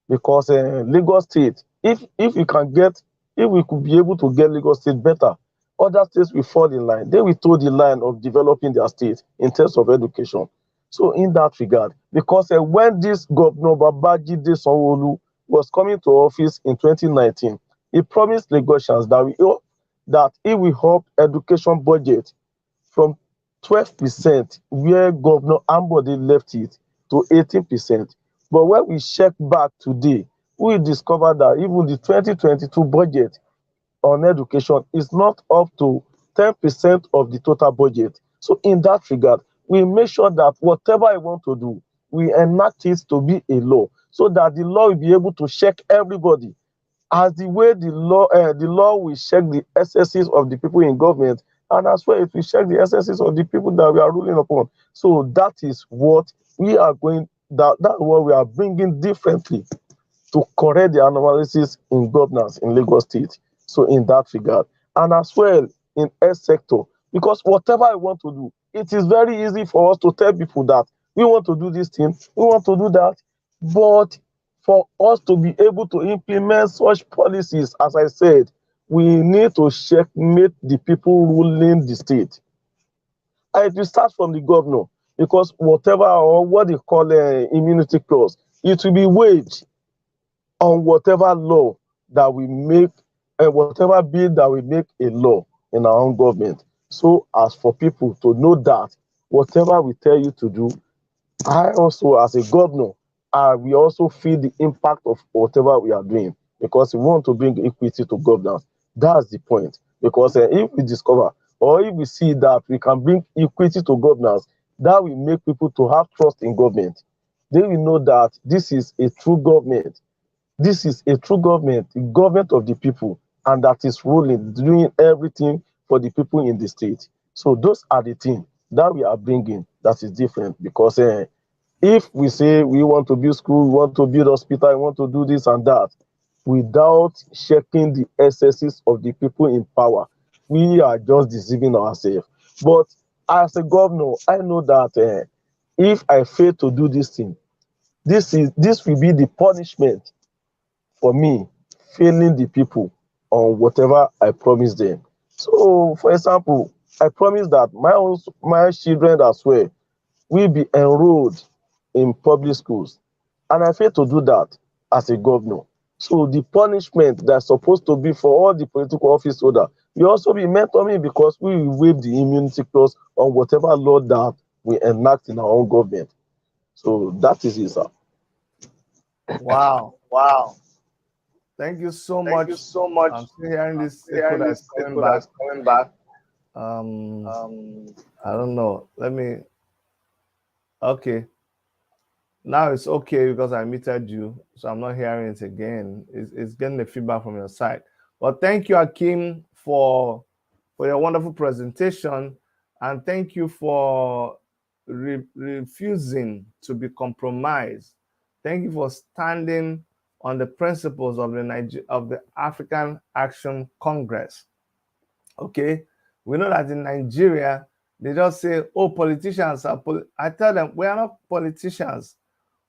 because Lagos State, if we can get, if we could be able to get Lagos State better, other states will fall in line. They will toe the line of developing their state in terms of education. So in that regard, because when this Governor Babajide Sanwo-Olu was coming to office in 2019, he promised Lagosians that he will up education budget from 12%, where Governor Ambode left it, to 18%. But when we check back today, we discover that even the 2022 budget on education is not up to 10% of the total budget. So in that regard, we make sure that whatever I want to do, we enact it to be a law, so that the law will be able to check everybody, as the way the law will check the excesses of the people in government, and as well it will check the excesses of the people that we are ruling upon. So that is what we are going, that what we are bringing differently to correct the anomalies in governance in Lagos State. So in that regard, and as well in health sector, because whatever I want to do, it is very easy for us to tell people that we want to do this thing, we want to do that, but for us to be able to implement such policies, as I said, we need to checkmate the people ruling the state. And it will start from the governor, because whatever, or what they call immunity clause, it will be waived on whatever law that we make, and whatever bill that we make a law in our own government. So as for people to know that whatever we tell you to do, I also, as a governor, we also feel the impact of whatever we are doing, because we want to bring equity to governance. That's the point. Because if we discover, or if we see that we can bring equity to governance, that will make people to have trust in government. They will know that this is a true government. This is a true government, the government of the people, and that is ruling, doing everything for the people in the state. So those are the things that we are bringing that is different, because if we say we want to build school, we want to build hospital, we want to do this and that, without checking the excesses of the people in power, we are just deceiving ourselves. But as a governor, I know that if I fail to do this thing, this will be the punishment for me failing the people on whatever I promise them. So, for example, I promise that my children as well will be enrolled in public schools, and I fail to do that as a governor. So the punishment that's supposed to be for all the political office holder will also be meant on me, because we will waive the immunity clause on whatever law that we enact in our own government. So that is it, sir. Wow. Wow. Thank you so Thank you much. so much. I'm still hearing I'm this echo hearing that's this coming echo back. that's coming back. Um, Um, I don't know. Let me. Okay. Now it's okay because I muted you, so I'm not hearing it again. It's getting the feedback from your side. But thank you, Akim, for your wonderful presentation, and thank you for refusing to be compromised. Thank you for standing on the principles of the African Action Congress. Okay, we know that in Nigeria they just say, "Oh, politicians are." I tell them we are not politicians.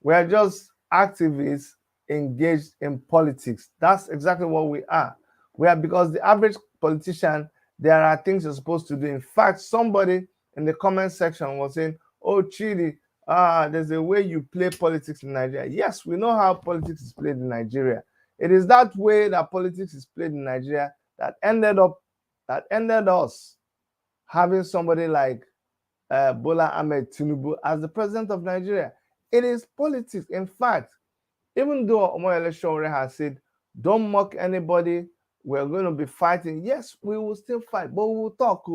We are just activists engaged in politics. That's exactly what we are. We are, because the average politician, there are things you're supposed to do. In fact, somebody in the comment section was saying, "Oh, Chidi, there's a way you play politics in Nigeria." Yes, we know how politics is played in Nigeria. It is that way that politics is played in Nigeria that ended us having somebody like Bola Ahmed Tinubu as the president of Nigeria. It is politics. In fact, even though Omoyele Sowore has said, "Don't mock anybody, we're going to be fighting." Yes, we will still fight, but we will talk.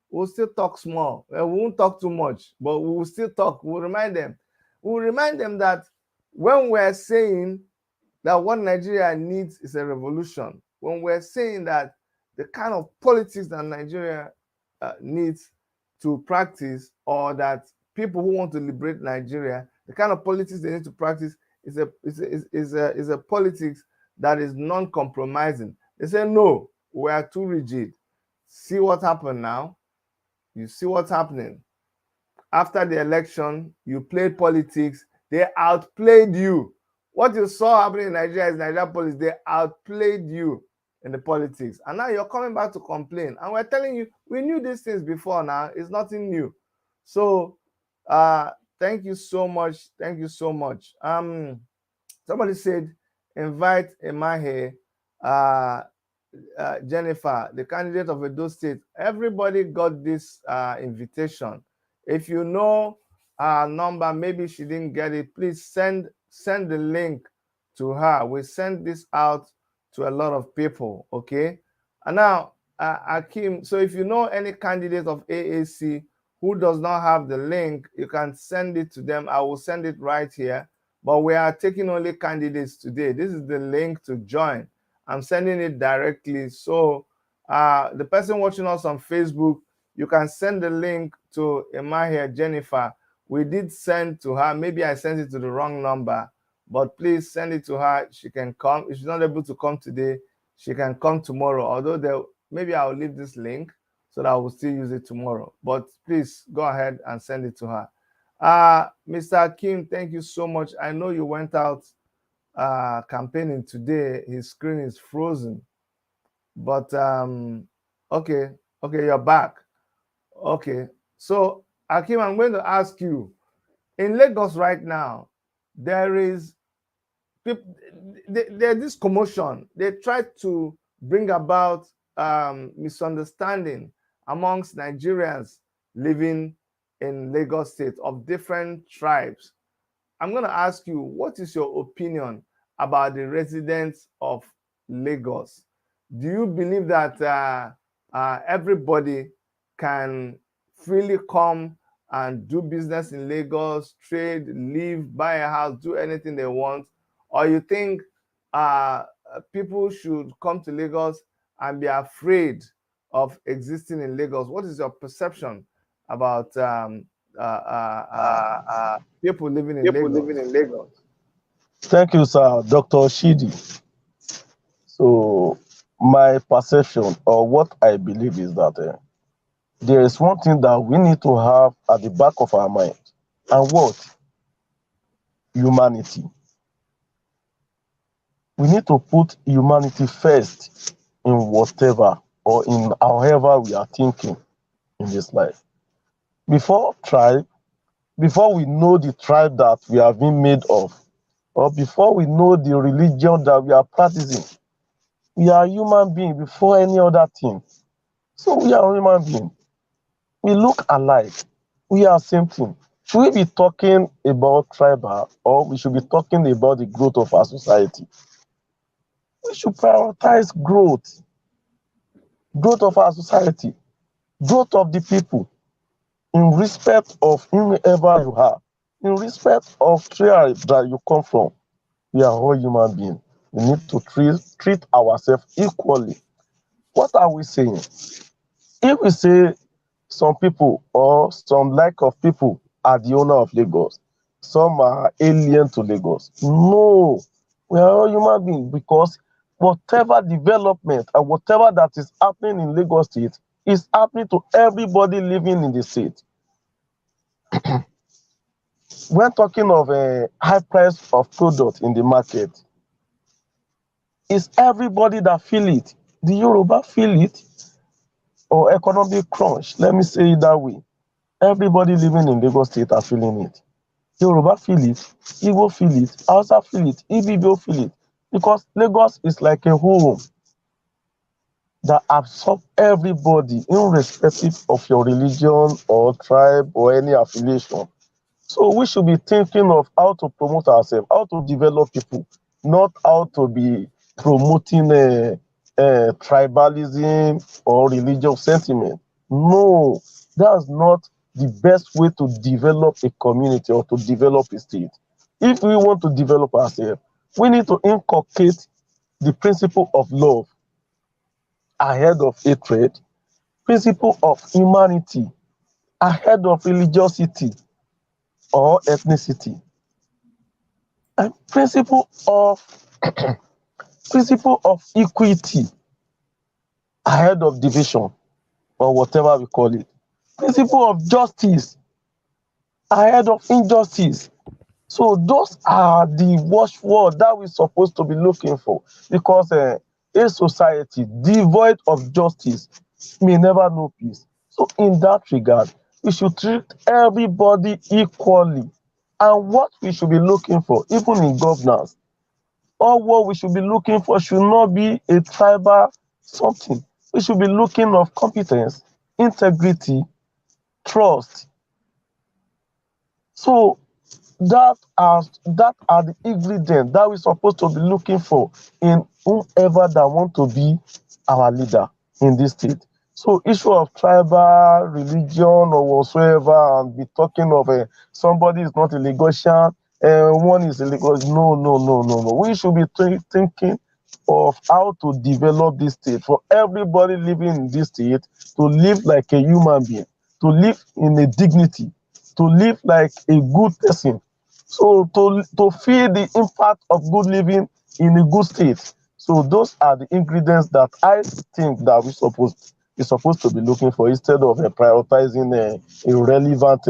We'll still talk small. We won't talk too much, but we will still talk. We'll remind them. We'll remind them that when we're saying that what Nigeria needs is a revolution, when we're saying that the kind of politics that Nigeria needs to practice, or that people who want to liberate Nigeria, the kind of politics they need to practice is a politics that is non-compromising. They say, no, we are too rigid. See what happened now? You see what's happening. After the election, you played politics. They outplayed you. What you saw happening in Nigeria is Nigerian politics. They outplayed you in the politics. And now you're coming back to complain. And we're telling you, we knew these things before now. It's nothing new. So thank you so much. Thank you so much. Somebody said, invite Emahe, Jennifer, the candidate of Edo State. Everybody got this invitation. If you know her number, maybe she didn't get it, please send the link to her. We send this out to a lot of people, okay? And now, Akim, so if you know any candidate of AAC who does not have the link, you can send it to them. I will send it right here. But we are taking only candidates today. This is the link to join. I'm sending it directly. So the person watching us on Facebook, you can send the link to Emahia Jennifer. We did send to her. Maybe I sent it to the wrong number, but please send it to her. She can come. If she's not able to come today, she can come tomorrow. Although maybe I'll leave this link so that I will still use it tomorrow. But please go ahead and send it to her. Mr. Kim, thank you so much. I know you went out campaigning today. His screen is frozen. But okay, you're back. Okay, so Akim, I'm going to ask you, in Lagos right now, there's this commotion. They try to bring about misunderstanding amongst Nigerians living in Lagos State of different tribes. I'm going to ask you, what is your opinion about the residents of Lagos? Do you believe that everybody can freely come and do business in Lagos, trade, live, buy a house, do anything they want? Or you think people should come to Lagos and be afraid of existing in Lagos? What is your perception about people living in Lagos? Thank you, sir, Dr. Shidi. So my perception or what I believe is that there is one thing that we need to have at the back of our mind. And what? Humanity. We need to put humanity first in whatever or in however we are thinking in this life. Before we know the tribe that we have been made of, or before we know the religion that we are practicing, we are human beings before any other thing. So we are human beings. We look alike. We are same thing. Should we be talking about tribal, or we should be talking about the growth of our society? We should prioritize growth of our society, growth of the people, in respect of whoever you are, in respect of tribe that you come from. We are all human beings. We need to treat ourselves equally. What are we saying? If we say some people or some like of people are the owner of Lagos, some are alien to Lagos. No, we are all human beings, because whatever development and whatever that is happening in Lagos State is happening to everybody living in the state. When talking of a high price of product in the market, it's everybody that feel it. The Yoruba feel it, or economic crunch. Let me say it that way. Everybody living in Lagos State are feeling it. Yoruba feel it, Igbo feel it, Hausa feel it, Ibibio feel it, because Lagos is like a home that absorbs everybody, irrespective of your religion or tribe or any affiliation. So we should be thinking of how to promote ourselves, how to develop people, not how to be promoting tribalism or religious sentiment. No, that's not the best way to develop a community or to develop a state. If we want to develop ourselves, we need to inculcate the principle of love ahead of hatred, principle of humanity ahead of religiosity, or ethnicity. And principle of equity ahead of division, or whatever we call it. Principle of justice ahead of injustice. So those are the watchword that we're supposed to be looking for, because a society devoid of justice may never know peace. So in that regard, we should treat everybody equally. And what we should be looking for, even in governance, all what we should be looking for should not be a tribal something. We should be looking of competence, integrity, trust. So that are the ingredients that we're supposed to be looking for in whoever that want to be our leader in this state. So issue of tribal, religion, or whatsoever, and be talking of somebody is not a Lagosian, one is a Lagos. No, no, no, no, no. We should be thinking of how to develop this state for everybody living in this state to live like a human being, to live in a dignity, to live like a good person. So to feel the impact of good living in a good state. So those are the ingredients that I think that we're supposed to be looking for, instead of prioritizing irrelevant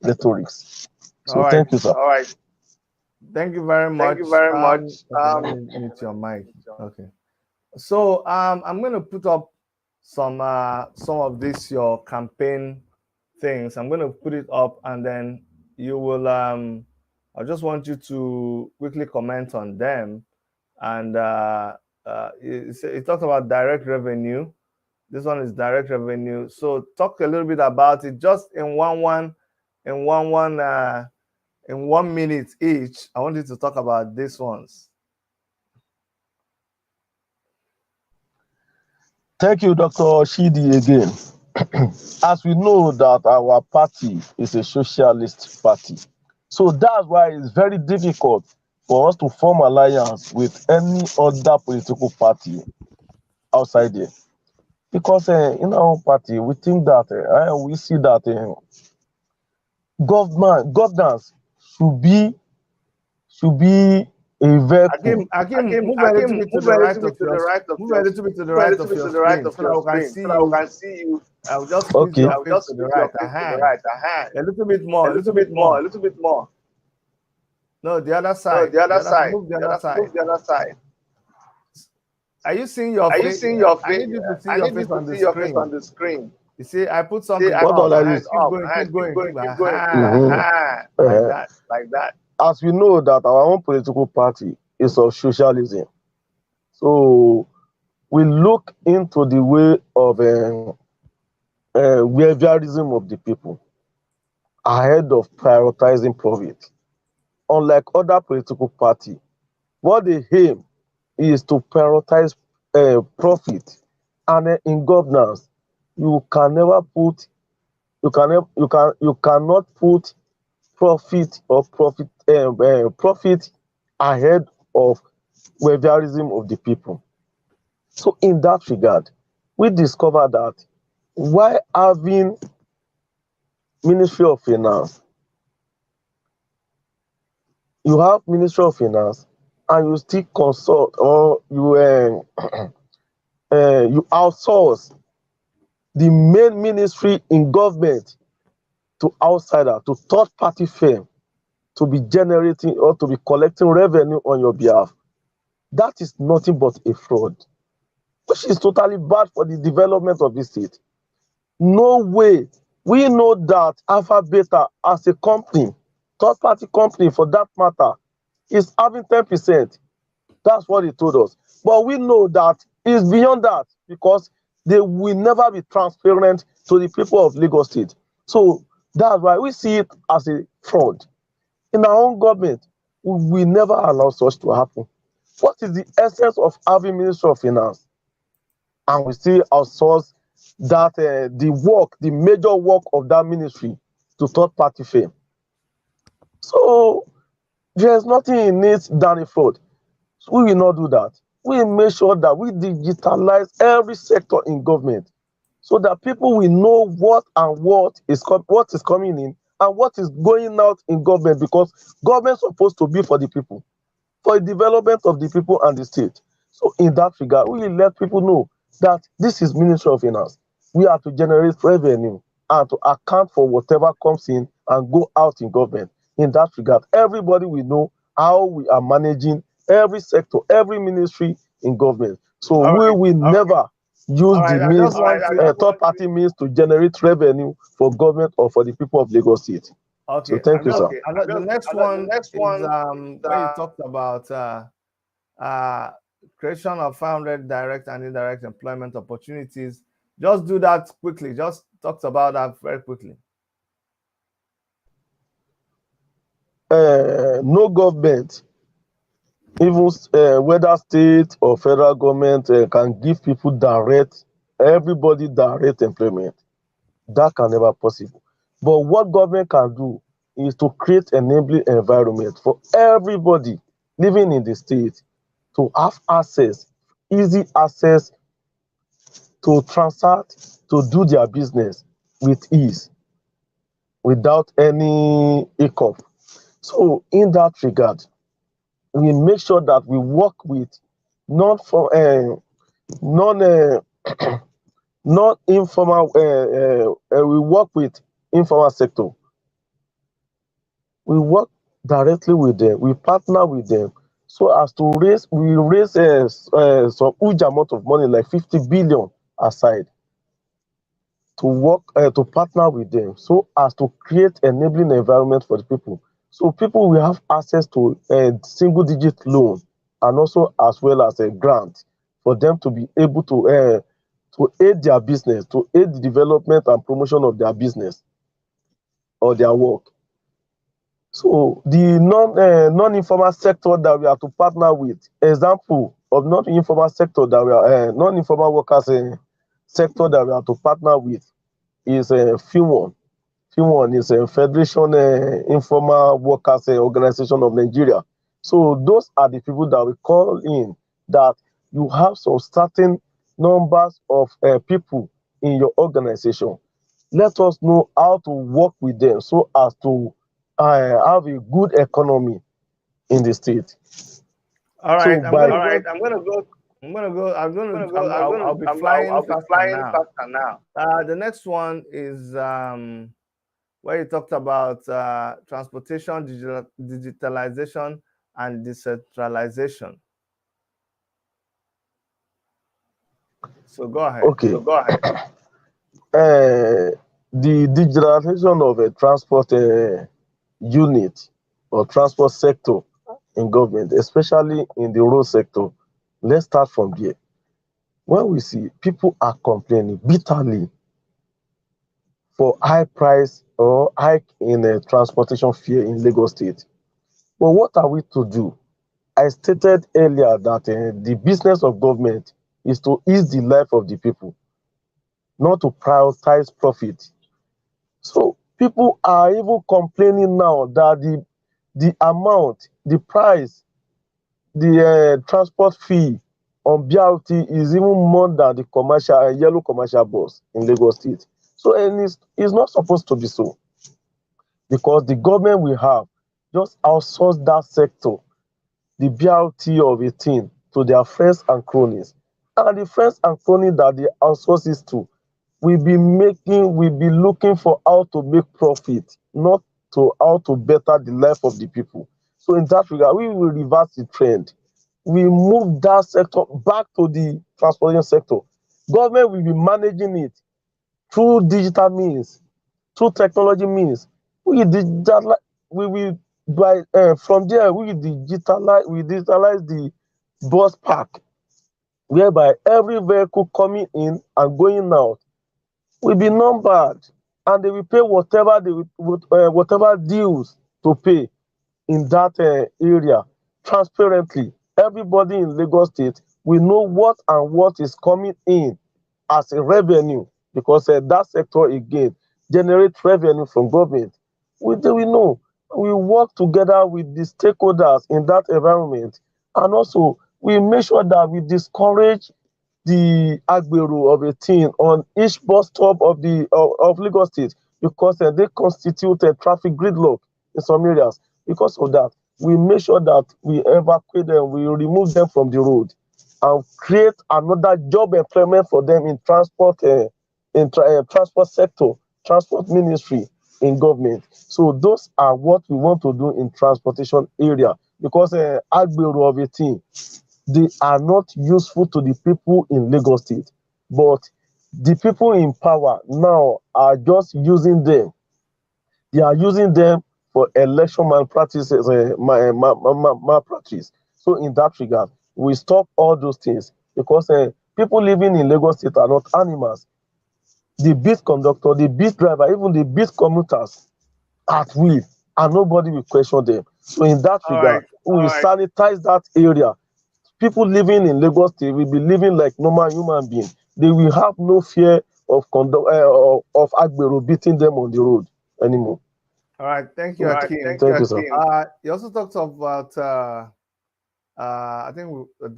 rhetorics. All So right. thank you, sir. All right. Thank you very Thank you much. very much. Okay, let me mute your mic. Okay. So I'm going to put up some of this your campaign things. I'm going to put it up, and then you will I just want you to quickly comment on them. And it talks about direct revenue. This one is direct revenue. So talk a little bit about it, just in in 1 minute each. I want you to talk about these ones. Thank you, Dr. Shidi, again. As we know that our party is a socialist party, so that's why it's very difficult for us to form alliance with any other political party outside there. Because in our party, we think that we see that governance should be a vehicle. Akim, move a little Akim, bit to move the a right little of bit to the your right of move a your little bit to the move a right little of bit your to the right screen of so your that we can screen see so that we you. can see you. I'll just squeeze Okay. your I'll face just to the squeeze right. your face to the right. A little bit more, A a little little bit bit more, a more. little bit more. No, the other No, side. the other side. Move the The other other, side. move the other side. Are you seeing your Are you face? seeing your I face? need you to see I your need you face to on the see your face on screen. the screen. You see, I put See, something I What up. all I put need? something Keep up. going, keep Keep going, going, keep keep going, keep aha, going. like that. Like that. As we know that our own political party is of socialism, so we look into the way of behaviorism of the people ahead of prioritizing profit. Unlike other political party, what they aim is to prioritize profit, and in governance, you can never put you cannot put profit ahead of behaviorism of the people. So in that regard, we discover that while having Ministry of Finance, you have Ministry of Finance, and you still consult, or you outsource the main ministry in government to outsider, to third party firm, to be generating or to be collecting revenue on your behalf. That is nothing but a fraud, which is totally bad for the development of the state. No way. We know that Alpha Beta as a company, third party company for that matter, is having 10%. That's what he told us. But we know that it's beyond that, because they will never be transparent to the people of Lagos State. So that's why we see it as a fraud. In our own government, we will never allow such to happen. What is the essence of having Ministry of Finance? And we still outsource that the major work of that ministry to third party firm. So there's nothing in it than a fraud. So we will not do that. We make sure that we digitalize every sector in government, so that people will know what is coming in and what is going out in government, because government is supposed to be for the people, for the development of the people and the state. So in that regard, we will let people know that this is Ministry of Finance. We have to generate revenue and to account for whatever comes in and go out in government. In that regard, everybody will know how we are managing every sector, every ministry in government. So All we right. will never use All the right. I means, just want to. third party means to generate revenue for government or for the people of Lagos State. So Okay. thank you, sir. The next one is when you talked about uh, creation of 500 direct and indirect employment opportunities. Just do that quickly. Just talked about that very quickly. No government, even whether state or federal government, can give people everybody direct employment. That can never possible. But what government can do is to create enabling environment for everybody living in the state to have access, easy access to transact, to do their business with ease, without any hiccup. So in that regard, we make sure that we work with non for non non informal we work with informal sector. We work directly with them, we partner with them, so as to raise some huge amount of money like 50 billion aside to work to partner with them, so as to create enabling environment for the people, so people will have access to a single digit loan, and also as well as a grant for them to be able to aid their business, to aid the development and promotion of their business or their work. So the non-informal sector that we are to partner with, example of non-informal sector that we are non-informal workers sector that we are to partner with is FIWON. FIWON is a Federation Informal Workers Organization of Nigeria. So those are the people that we call in, that you have some certain numbers of people in your organization. Let us know how to work with them so as to have a good economy in the state. All So right. I'm by gonna go. I'm gonna go. I'll be flying faster now. The next one is where you talked about transportation, digitalization, and decentralization. So go ahead. okay, the digitalization of a transport unit or transport sector in government, especially in the road sector. Let's start from there. When we see people are complaining bitterly for high price or hike in transportation fare in Lagos State. But what are we to do? I stated earlier that the business of government is to ease the life of the people, not to prioritize profit. So people are even complaining now that the amount, the price, the transport fee on BRT is even more than the commercial yellow commercial bus in Lagos State. So and it's not supposed to be so, because the government will have just outsource that sector, the BRT of a thing, to their friends and cronies. And the friends and cronies that they outsource it to will be looking for how to make profit, not to how to better the life of the people. So in that regard, we will reverse the trend. We move that sector back to the transportation sector. Government will be managing it through digital means, through technology means. We will by from there we digitalize the bus park, whereby every vehicle coming in and going out will be numbered, and they will pay whatever dues to pay in that area transparently. Everybody in Lagos State will know what is coming in as a revenue, because that sector again generates revenue from government. We know. We work together with the stakeholders in that environment, and also we make sure that we discourage the agbero of a thing on each bus stop of Lagos State. because they constitute a traffic gridlock in some areas. Because of that, we make sure that we evacuate them, we remove them from the road, and create another job employment for them in transport, transport sector, transport ministry in government. So those are what we want to do in transportation area, because agbero of a thing, they are not useful to the people in Lagos State, but the people in power now are just using them. They are using them for election malpractices, malpractice. So in that regard, we stop all those things, because people living in Lagos State are not animals. They beat conductor, they beat driver, even they beat commuters at will, and nobody will question them. So in that All regard, right. we will sanitize that area. People living in Lagos State will be living like normal human beings. They will have no fear of Agbero beating them on the road anymore. All right. Thank you, So, Akeem. thank you, sir. You also talked about, I think, uh,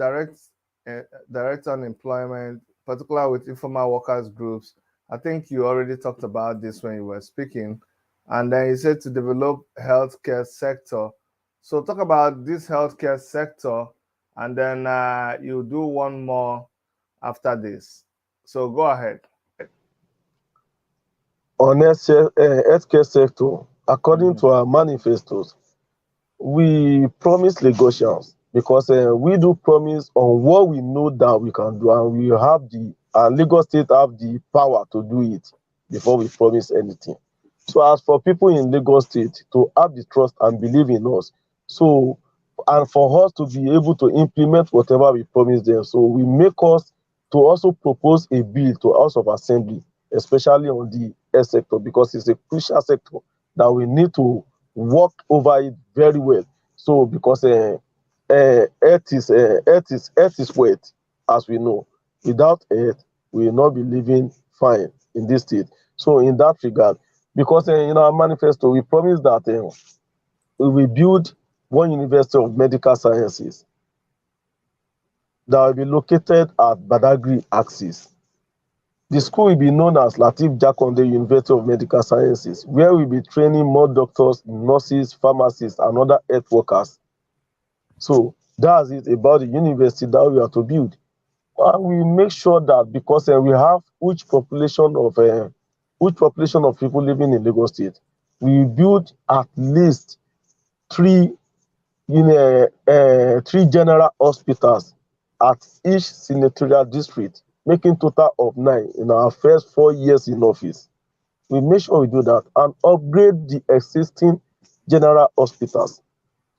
direct unemployment, particularly with informal workers groups. I think you already talked about this when you were speaking, and then you said to develop healthcare sector. So talk about this healthcare sector, and then you do one more after this. So go ahead. On healthcare sector, according Mhm. to our manifestos, we promise Lagosians, because we do promise on what we know that we can do, and we have and Lagos State have the power to do it before we promise anything. So as for people in Lagos State to have the trust and believe in us, so, and for us to be able to implement whatever we promise them, so we make us to also propose a bill to House of Assembly, especially on the health sector, because it's a crucial sector that we need to work over it very well. So because earth is wealth, as we know. Without earth, we will not be living fine in this state. So in that regard, because in our manifesto, we promise that we will build one University of Medical Sciences that will be located at Badagry axis. The school will be known as Lateef Jakonde University of Medical Sciences, where we'll be training more doctors, nurses, pharmacists, and other health workers. So that's it about the university that we are to build. And we make sure that, because we have huge population of people living in Lagos State, we build at least three three general hospitals at each senatorial district, making total of 9 in our first 4 years in office. We make sure we do that and upgrade the existing general hospitals.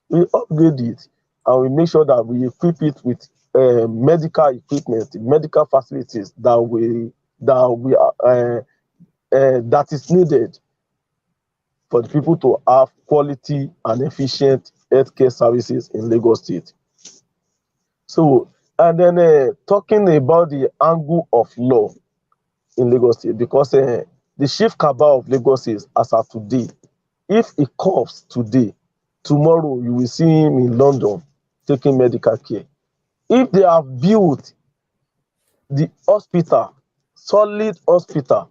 We upgrade it, and we make sure that we equip it with medical equipment, medical facilities that is needed for the people to have quality and efficient healthcare services in Lagos State. So, and then talking about the angle of law in Lagos State, because the chief cabal of Lagos is, as of today, if he coughs today, tomorrow you will see him in London taking medical care. If they have built the hospital, solid hospital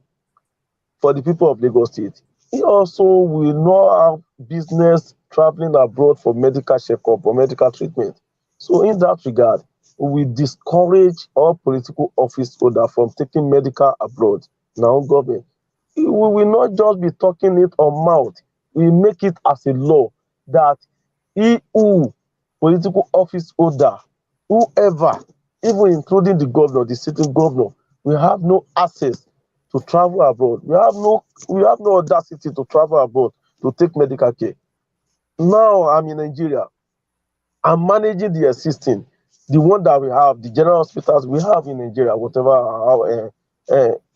for the people of Lagos State, he also will not have business traveling abroad for medical checkup or medical treatment. So in that regard, we discourage all political office holders from taking medical abroad in our own government. We will not just be talking it on mouth. We make it as a law that he who political office holder, whoever, even including the governor, the sitting governor, will have no access to travel abroad. We have no audacity to travel abroad to take medical care. Now I'm in Nigeria. I'm managing the existing, the one that we have, the general hospitals we have in Nigeria, whatever.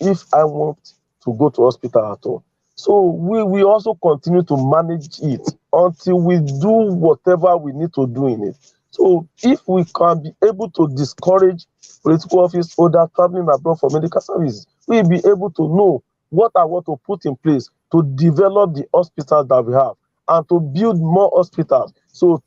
If I want to go to hospital at all, so we also continue to manage it until we do whatever we need to do in it. So if we can be able to discourage political office holders traveling abroad for medical services, we'll be able to know what I want to put in place to develop the hospitals that we have and to build more hospitals. So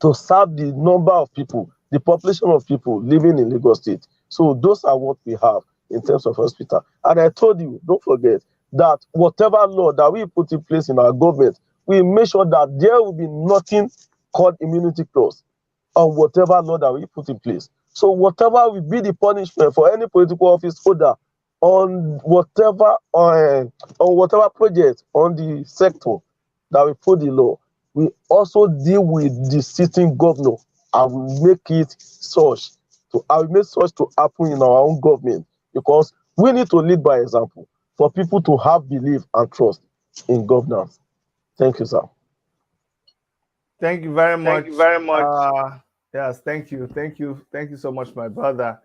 to serve the number of people, the population of people living in Lagos State. So those are what we have in terms of hospital. And I told you, don't forget, that whatever law that we put in place in our government, we make sure that there will be nothing called immunity clause on whatever law that we put in place. So whatever will be the punishment for any political office holder on whatever project on the sector that we put the law, we also deal with the sitting governor and we make it such I will make such to happen in our own government, because we need to lead by example for people to have belief and trust in governance. Thank you, sir. Thank you very Thank much. you very much. Yes, thank you so much, my brother.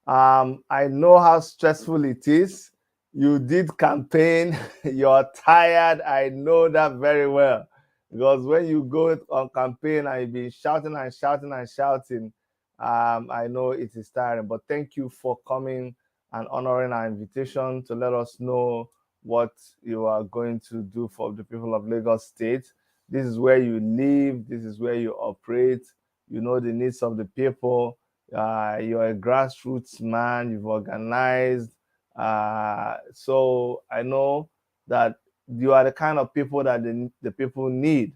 I know how stressful it is. You did campaign, you're tired. I know that very well. Because when you go on campaign and you've been shouting and shouting and shouting, I know it is tiring. But thank you for coming and honoring our invitation to let us know what you are going to do for the people of Lagos State. This is where you live, this is where you operate, you know the needs of the people. You're a grassroots man, you've organized. So I know that you are the kind of people that the people need.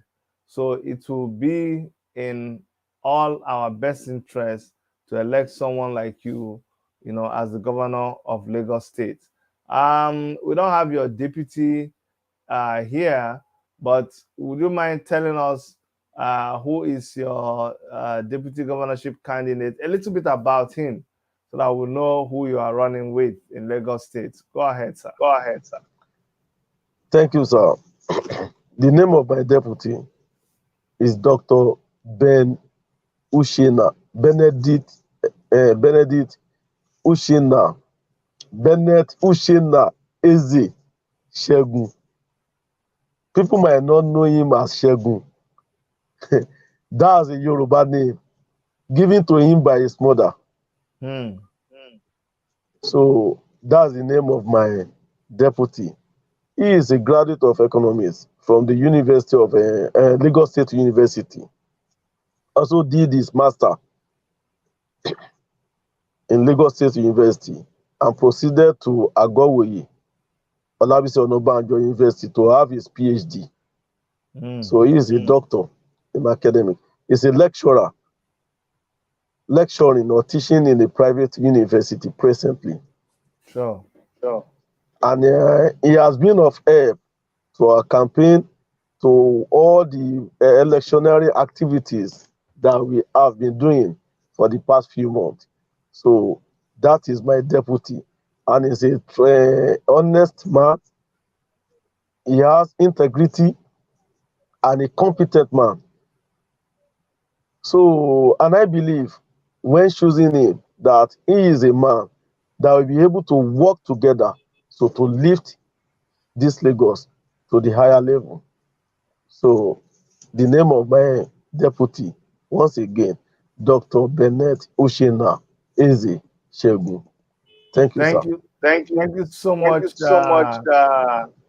So it will be in all our best interest to elect someone like you know, as the governor of Lagos State. We don't have your deputy here, but would you mind telling us who is your deputy governorship candidate? A little bit about him, so that we'll know who you are running with in Lagos State. Go ahead, sir. Go ahead, sir. Thank you, sir. The name of my deputy is Dr. Ben Ushina, Benedict Ushina, Bennett Ushina Eze Shegun. People might not know him as Shegun. That's a Yoruba name given to him by his mother. Hmm. So that's the name of my deputy. He is a graduate of economics from the University of Lagos State University. Also did his master in Lagos State University and proceeded to Agowoye Olabisi Onabanjo University to have his PhD. So he is a doctor in academic. He's a lecturer, lecturing or teaching in a private university presently. Sure. And he has been of help to our campaign, to all the electionary activities that we have been doing for the past few months. So that is my deputy, and he's a honest man. He has integrity and a competent man. So, and I believe when choosing him that he is a man that will be able to work together so to lift this Lagos to the higher level. So the name of my deputy, once again, Dr. Bennett Ushina Eze Shegun. Thank you, sir. Thank you. Thank you. Thank you so Thank you much, so much,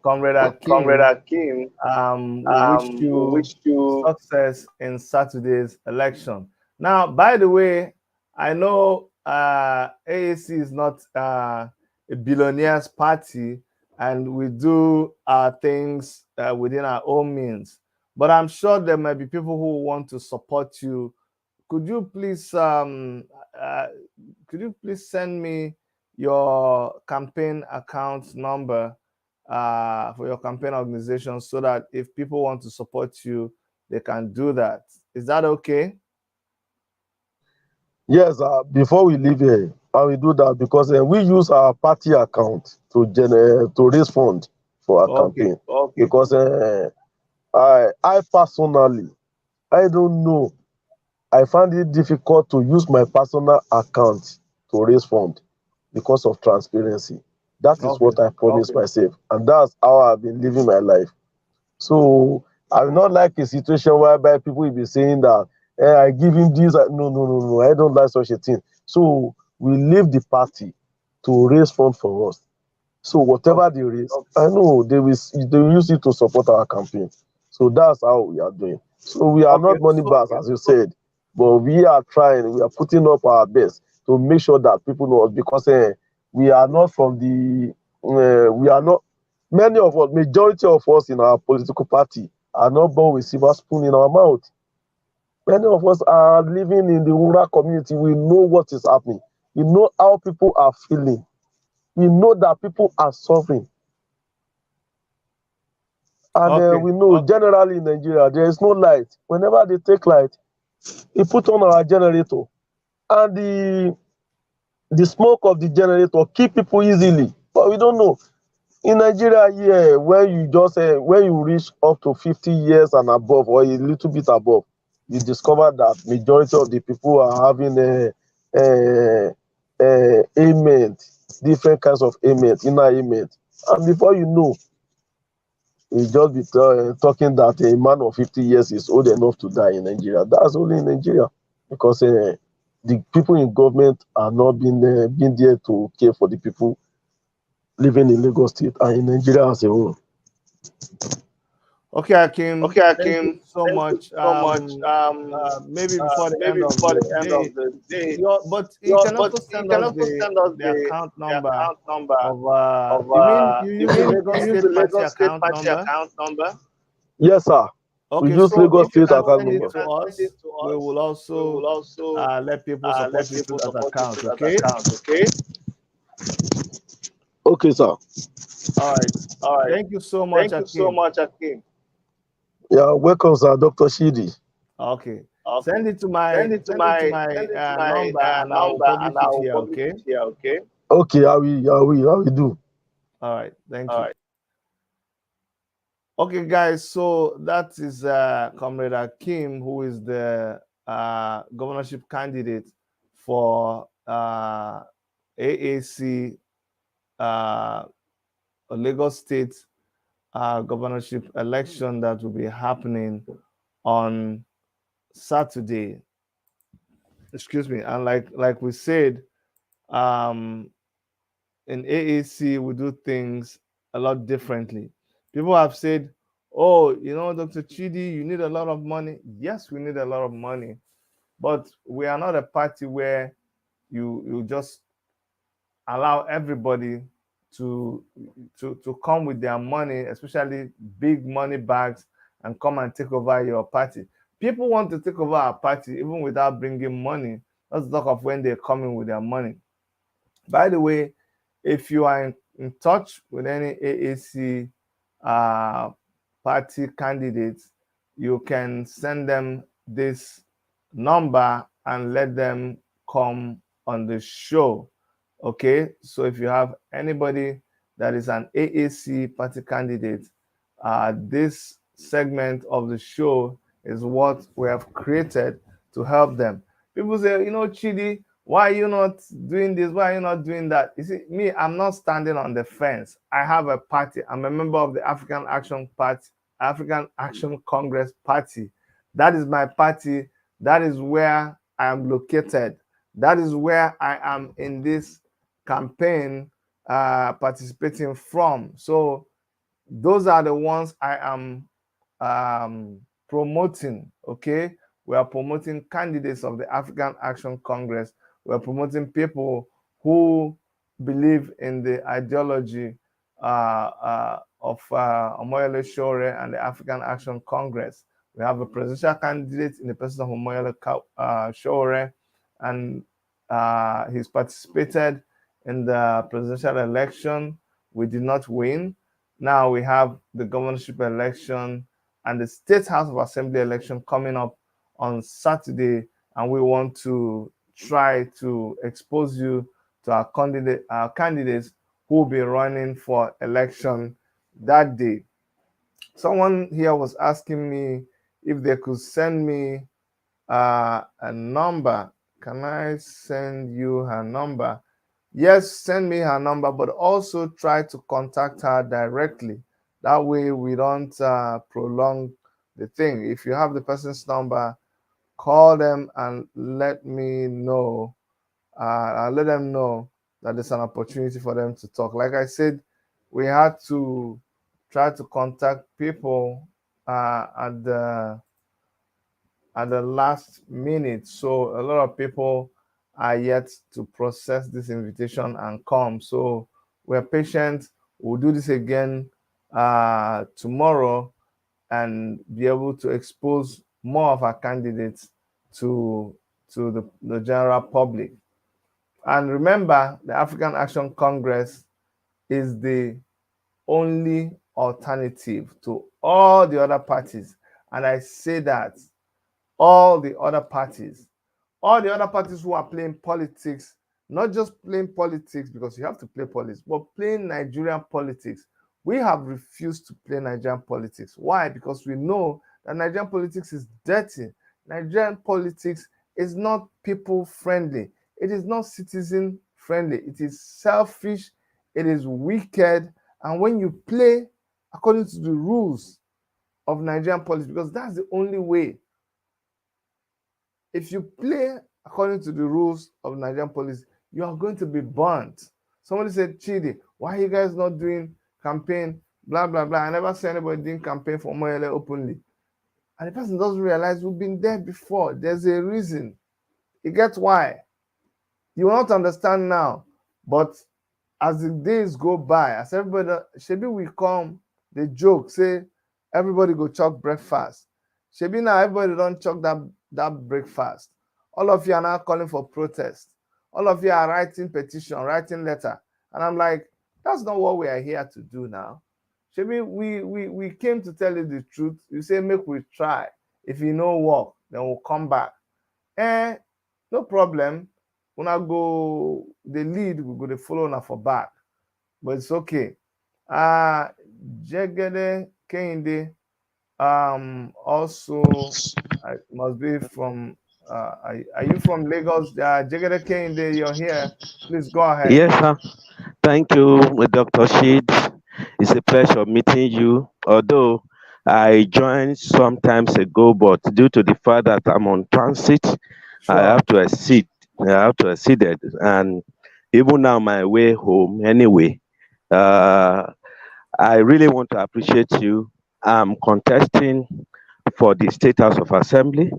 Comrade Comrade Akim. Akim. We wish We you wish you success in Saturday's election. Now, by the way, I know AAC is not a billionaires party, and we do things within our own means. But I'm sure there might be people who want to support you. Could you please send me your campaign account number for your campaign organization, so that if people want to support you, they can do that? Is that okay? Yes, before we leave here, I will do that because we use our party account to raise funds for our Okay. campaign. Because I personally, I don't know. I find it difficult to use my personal account to raise funds because of transparency. That is Okay. what I promised myself, and that's how I've been living my life. So I will not like a situation whereby people will be saying that I give him this. No. I don't like such a thing. So we leave the party to raise funds for us. So whatever they raise, I know they will use it to support our campaign. So that's how we are doing. So we are not money bags, as you said, but we are trying. We are putting up our best to make sure that people know us, because we are not from the we are not Many of us, majority of us in our political party are not born with silver spoon in our mouth. Many of us are living in the rural community. We know what is happening. We know how people are feeling. We know that people are suffering. And Okay. we know generally in Nigeria, there is no light. Whenever they take light, we put on our generator. And the smoke of the generator keep people easily. But we don't know. In Nigeria here, when you reach up to 50 years and above, or a little bit above, you discover that majority of the people are having ailment, different kinds of ailment, inner ailment. And before you know, you just be talking that a man of 50 years is old enough to die in Nigeria. That's only in Nigeria, because the people in government are not being there to care for the people living in Lagos State and in Nigeria as a whole. Okay, Akim. Okay, Thank you Akim, so thank you much. so much. Maybe before the end Maybe of before the the end day, of the day, but you can but also you send can us also send us the account the number account number of of you mean you you use the mean Lagos you use the State Party Lagos State account Party number? account number? Yes, sir. We Okay, use so Lagos if you State can account send If it you number. to can send us, it to we will us, we also will also let people let support you through people that support you account. through that Okay. account. Okay. Okay, sir. All right. All right. Thank you so much, Thank you so Akim. much, Akim. Yeah, welcome, sir, Dr. Shidi. Okay. Okay. Send it to my number and I will number, and publish I it will here. publish Okay. it here. Okay. Okay, how we do. All right. Thank All you. right. Okay, guys. So that is Comrade Akim, who is the governorship candidate for AAC Lagos State governorship election that will be happening on Saturday. Excuse me. And like we said, um, in AAC we do things a lot differently. People have said, "Oh, Dr. Chidi, you need a lot of money." Yes, we need a lot of money, but we are not a party where you just allow everybody to to come with their money, especially big money bags, and come and take over your party. People want to take over our party even without bringing money. Let's talk of when they're coming with their money. By the way, if you are in touch with any AAC uh, party candidates, you can send them this number and let them come on the show. Okay, so if you have anybody that is an AAC party candidate, this segment of the show is what we have created to help them. People say, Chidi, why are you not doing this? Why are you not doing that? You see, me, I'm not standing on the fence. I have a party. I'm a member of the African Action Party, African Action Congress Party. That is my party. That is where I am located. That is where I am in this campaign participating from. So those are the ones I am promoting. Okay, we are promoting candidates of the African Action Congress. We are promoting people who believe in the ideology of Omoyele Sowore and the African Action Congress. We have a presidential candidate in the person of Omoyele Sowore, and he's participated in the presidential election. We did not win. Now we have the governorship election and the State House of Assembly election coming up on Saturday, and we want to try to expose you to our candidates who will be running for election that day. Someone here was asking me if they could send me a number. Can I send you her number? Yes, send me her number, but also try to contact her directly. That way we don't prolong the thing. If you have the person's number, call them and let me know. I'll let them know that there's an opportunity for them to talk. Like I said, we had to try to contact people at the last minute. So a lot of people are yet to process this invitation and come. So we're patient. We'll do this again tomorrow and be able to expose more of our candidates to the general public. And remember, the African Action Congress is the only alternative to all the other parties. And I say that all the other parties, all the other parties who are playing politics, not just playing politics because you have to play politics, but playing Nigerian politics. We have refused to play Nigerian politics. Why? Because we know that Nigerian politics is dirty. Nigerian politics is not people friendly. It is not citizen friendly. It is selfish. It is wicked. And when you play according to the rules of Nigerian politics, because that's the only way, if you play according to the rules of Nigerian police, you are going to be burnt. Somebody said, Chidi, why are you guys not doing campaign? Blah, blah, blah. I never see anybody doing campaign for Moyele openly. And the person doesn't realize we've been there before. There's a reason. You get why. You will not understand now. But as the days go by, as everybody, maybe we come, the joke, say, everybody go chop breakfast. Shebi now everybody don't chop that breakfast. All of you are now calling for protest. All of you are writing petition, writing letter. And I'm like, that's not what we are here to do now. Shebi, we came to tell you the truth. You say, make we try. If you know work, then we'll come back. No problem. When I go the lead, we go to follow now for back. But it's okay. Jegede Kehinde, also I must be from are you from Lagos? Jegede Kehinde, you're here. Please go ahead. Yes, sir. Thank you, Dr. Sheed. It's a pleasure meeting you. Although I joined some times ago, but due to the fact that I'm on transit, I Sure. have to exceed. I have to exceed it. And even now, my way home, anyway, uh, I really want to appreciate you. I'm contesting for the State House of Assembly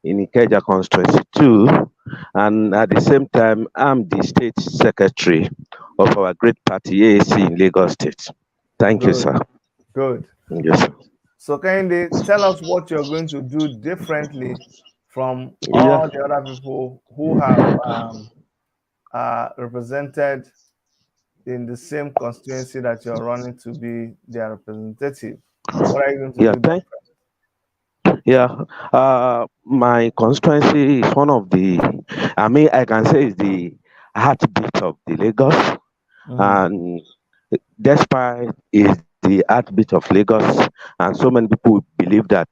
in Ikeja constituency too, and at the same time, I'm the state secretary of our great party AAC in Lagos State. Thank you, Good, sir. good. Yes, sir. So Kehinde, tell us what you're going to do differently from Yeah, all the other people who have represented in the same constituency that you're running to be their representative. What are you going to yeah, do different? yeah. My constituency is one of the, I mean, I can say it's the heartbeat of the Lagos, Mm, and despite is the heartbeat of Lagos, and so many people believe that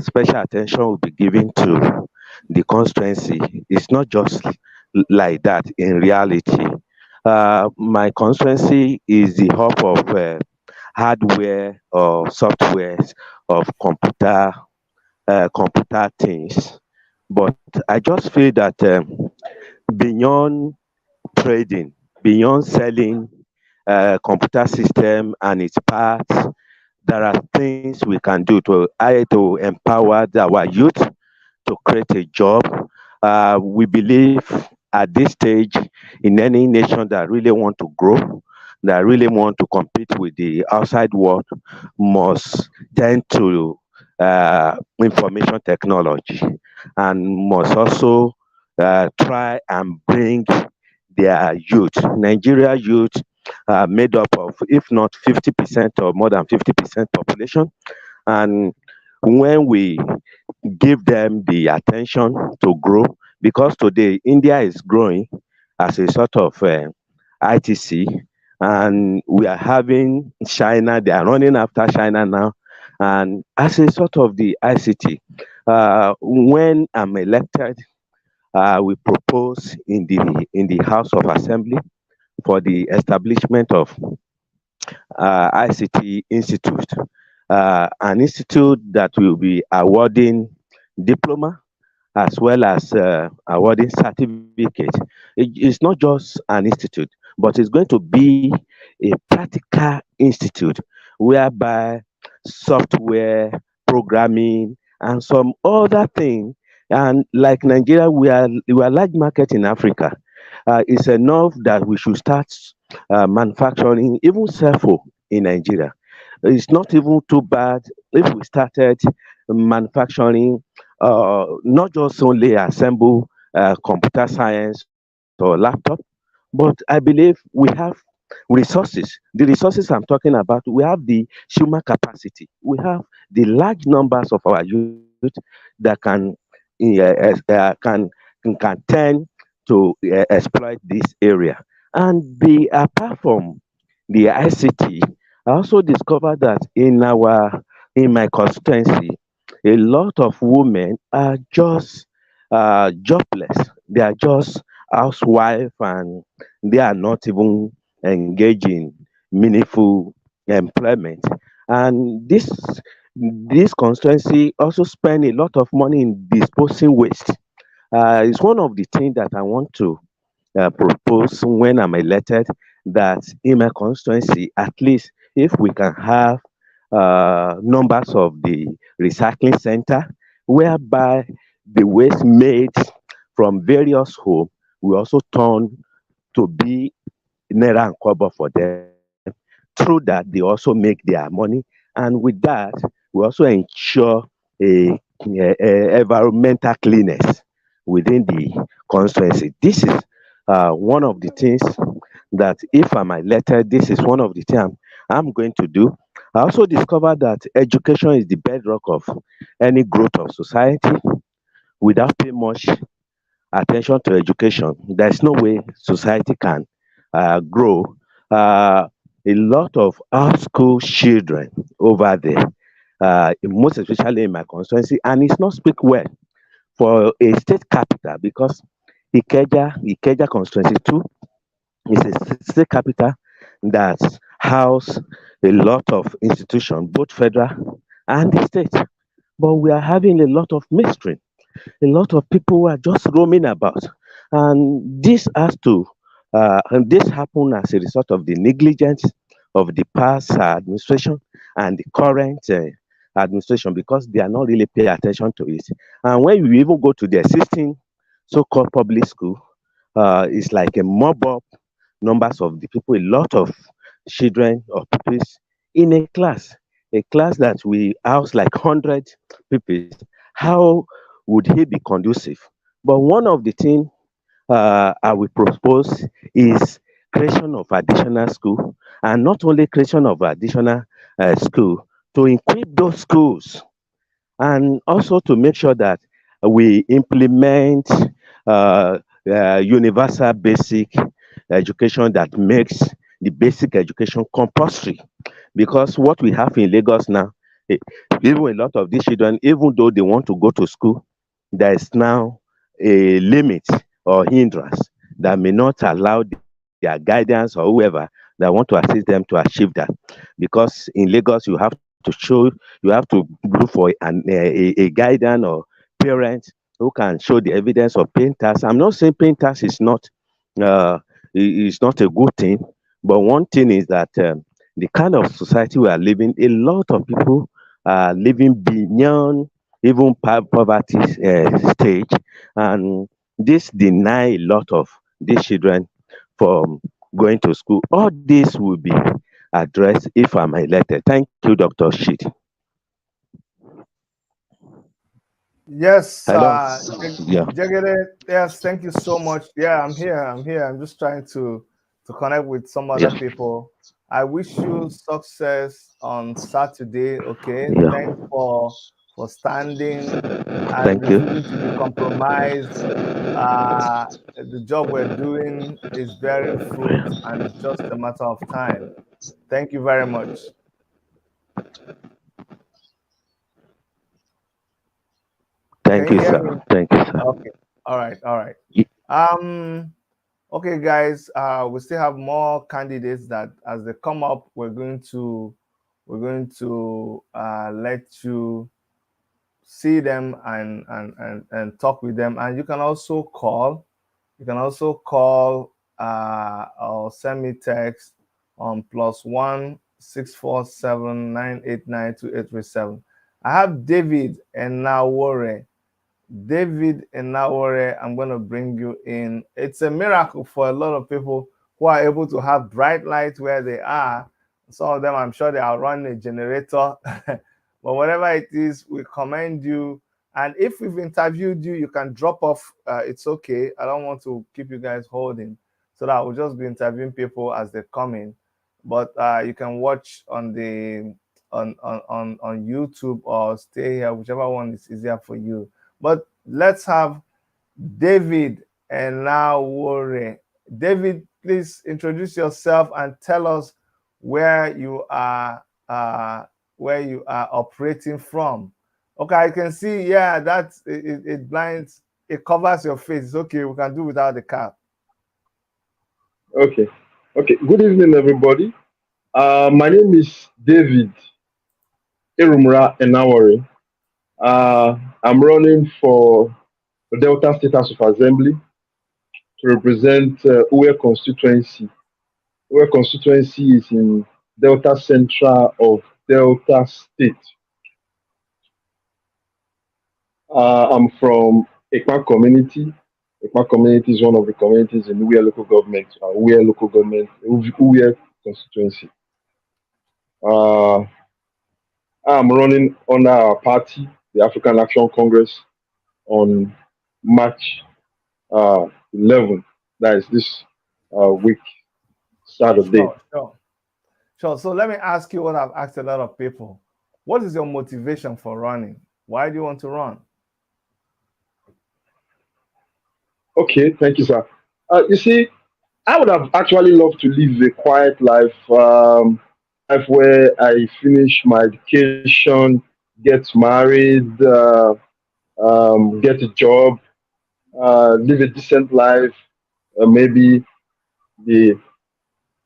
special attention will be given to the constituency. It's not just like that in reality. My constituency is the hub of hardware or softwares of computer things. But I just feel that beyond trading, beyond selling computer system and its parts, there are things we can do to empower our youth to create a job. We believe at this stage in any nation that really want to grow, that really want to compete with the outside world, must tend to information technology and must also try and bring their youth. Nigeria youth are made up of, if not 50% or more than 50% population. And when we give them the attention to grow, because today India is growing as a sort of ITC, and we are having China, they are running after China now, and as a sort of the ICT. When I'm elected, we propose in the House of Assembly for the establishment of ICT Institute, an institute that will be awarding diploma as well as awarding certificate. It's not just an institute, but it's going to be a practical institute whereby software, programming, and some other thing. And like Nigeria, we are large market in Africa. It's enough that we should start manufacturing even cell phone in Nigeria. It's not even too bad if we started manufacturing, not just only assemble computer science or laptop, but I believe we have resources. The resources I'm talking about, we have the human capacity. We have the large numbers of our youth that can can tend to exploit this area. And apart from the ICT, I also discovered that in my constituency, a lot of women are just jobless. They are just housewife, and they are not even engaged in meaningful employment. And this constituency also spend a lot of money in disposing waste. It's one of the things that I want to propose when I'm elected, that in my constituency, at least if we can have numbers of the recycling center, whereby the waste made from various homes will also turn to be naira and kobo for them. Through that, they also make their money, and with that, we also ensure a, environmental cleanness within the constituency. This is one of the things that, if I'm elected, this is one of the things I'm going to do. I also discovered that education is the bedrock of any growth of society. Without paying much attention to education, there's no way society can grow. Uh, a lot of our school children over there, most especially in my constituency, and it's not speak well for a state capital, because Ikeja constituency too is a state capital that house a lot of institutions, both federal and the state. But we are having a lot of mystery, a lot of people who are just roaming about. And and this happened as a result of the negligence of the past administration and the current administration, because they are not really paying attention to it. And when you even go to the existing so-called public school, it's like a mob up numbers of the people, a lot of children or pupils in a class that we house like 100 pupils. How would he be conducive? But one of the things I will propose is creation of additional school, and not only creation of additional school, to equip those schools, and also to make sure that we implement uh, universal basic education that makes the basic education compulsory. Because what we have in Lagos now, eh, even a lot of these children, even though they want to go to school, there is now a limit or hindrance that may not allow their guidance or whoever that want to assist them to achieve that. Because in Lagos, you have to show, you have to look for a guidance or parent who can show the evidence of paying tax. I'm not saying paying tax uh, is not a good thing, but one thing is that the kind of society we are living, a lot of people are living beyond even poverty stage, and this deny a lot of these children from going to school. All this will be addressed if I'm elected. Thank you, Dr. Shit. Yes, Hello. Yeah. Jagere, yes, thank you so much. Yeah, I'm here. I'm here. I'm just trying to connect with some other Yeah. people. I wish you success on Saturday. Okay, Yeah. thanks for standing and Thank you. refusing to be compromised. The job we're doing is bearing fruit, and it's just a matter of time. Thank you very much. Can Thank you you, hear sir. me? Thank you, sir. Okay. All right. All right. Y- Um. Okay, guys, we still have more candidates that, as they come up, we're going to let you see them and talk with them. And you can also call. You can also call or send me text on +1 647 989 2837. I have David and Nawore. David Enawore, I'm going to bring you in. It's a miracle for a lot of people who are able to have bright lights where they are. Some of them, I'm sure they are running a generator. But whatever it is, we commend you. And if we've interviewed you, you can drop off. It's okay. I don't want to keep you guys holding, so that we'll just be interviewing people as they come in. But you can watch on the on YouTube or stay here, whichever one is easier for you. But let's have David and now Wore. David, please introduce yourself and tell us where you are where you are operating from. Okay, I can see, yeah, that's it blinds, it covers your face. It's okay, we can do without the cap. Okay. Okay. Good evening, everybody. My name is David Irumra Enawari. I'm running for the Delta State House of Assembly to represent Uwe constituency. Uwe constituency is in Delta Central of Delta State. I'm from Ekpa community. Ekpa community is one of the communities in Uwe local government, Uwe constituency. Uh, I'm running under our party, the African Action Congress, on March 11. That is this week, Saturday. Sure. So let me ask you what I've asked a lot of people. What is your motivation for running? Why do you want to run? Okay, thank you, sir. You see, I would have actually loved to live a quiet life, life where I finish my education, get married, get a job, live a decent life, maybe the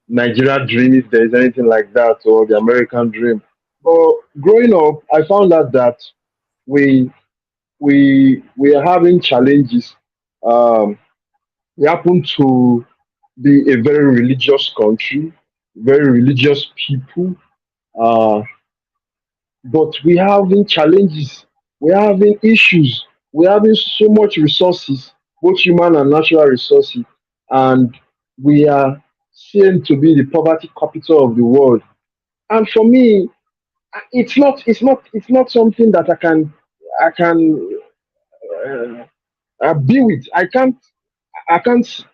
Nigeria dream, if there is anything like that, or the American dream. But growing up, I found out that we we are having challenges. Um, we happen to be a very religious country, very religious people, uh, but we are having challenges. We are having issues. We are having so much resources, both human and natural resources, and we are seen to be the poverty capital of the world. And for me, it's not something that I can be with. I can't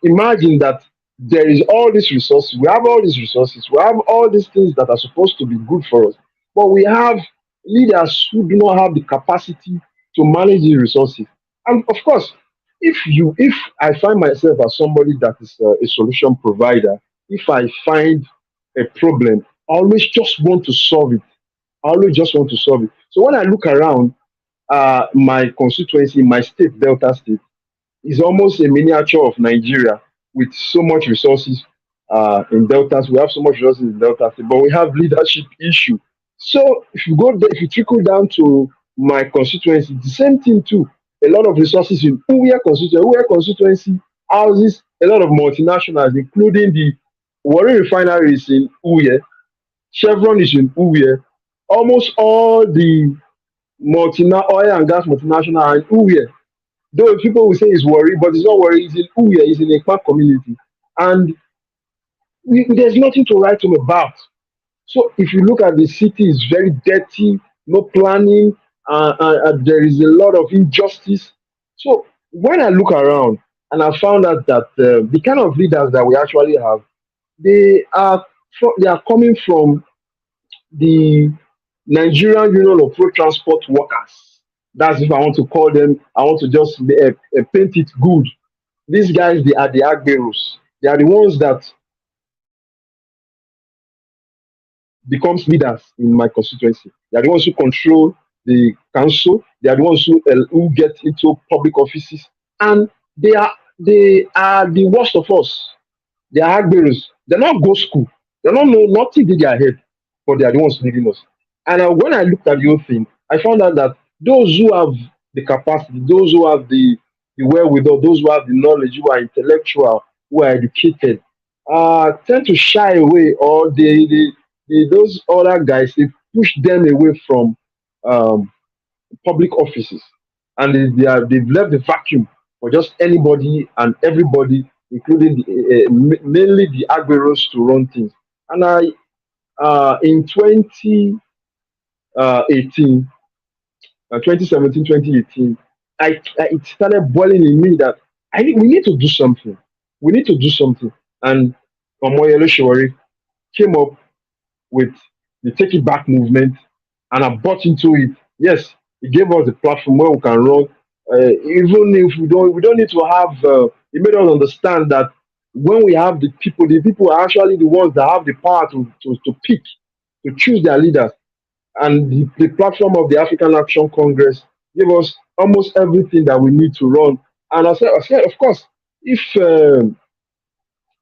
imagine that there is all these resources. We have all these resources. We have all these things that are supposed to be good for us, but we have leaders who do not have the capacity to manage the resources. And of course, if I find myself as somebody that is a solution provider, if I find a problem, I always just want to solve it. I always just want to solve it. So when I look around my constituency, my state, Delta State, is almost a miniature of Nigeria with so much resources in Deltas. We have so much resources in Delta State, but we have leadership issue. So if you go there, if you trickle down to my constituency, the same thing too. A lot of resources in Uwe constituency. Uwe constituency houses a lot of multinationals, including the Warri refinery is in Uwe, Chevron is in Uwe. Almost all the oil and gas multinational are in Uwe. Though people will say it's worry, but it's not worry. It's in Uwe, it's in a Ekpa community, and there's nothing to write home about. So if you look at the city, it's very dirty, no planning, there is a lot of injustice. So when I look around and I found out that the kind of leaders that we actually have, they are they are coming from the Nigerian Union of Road Transport Workers. That's if I want to call them, I want to just paint it good. These guys, they are the agberos. They are the ones that becomes leaders in my constituency. They are the ones who control the council. They are the ones who get into public offices, and they are the worst of us. They are agberos. They not go school. They don't know nothing in their head, but they are the ones leading us. And when I looked at the whole thing, I found out that those who have the capacity, those who have the wherewithal, those who have the knowledge, who are intellectual, who are educated, tend to shy away, or those other guys, they push them away from um, public offices, and they've left the vacuum for just anybody and everybody, including mainly the agberos, to run things. And in 2018, 2017, 2018, it started boiling in me that we need to do something. We need to do something. And Omoyele Shawari came up with the Take It Back movement, and I bought into it. Yes, it gave us a platform where we can run. Even if we don't need to have. It made us understand that when we have the people are actually the ones that have the power to pick, to choose their leaders. And the platform of the African Action Congress gave us almost everything that we need to run. And I said, of course, if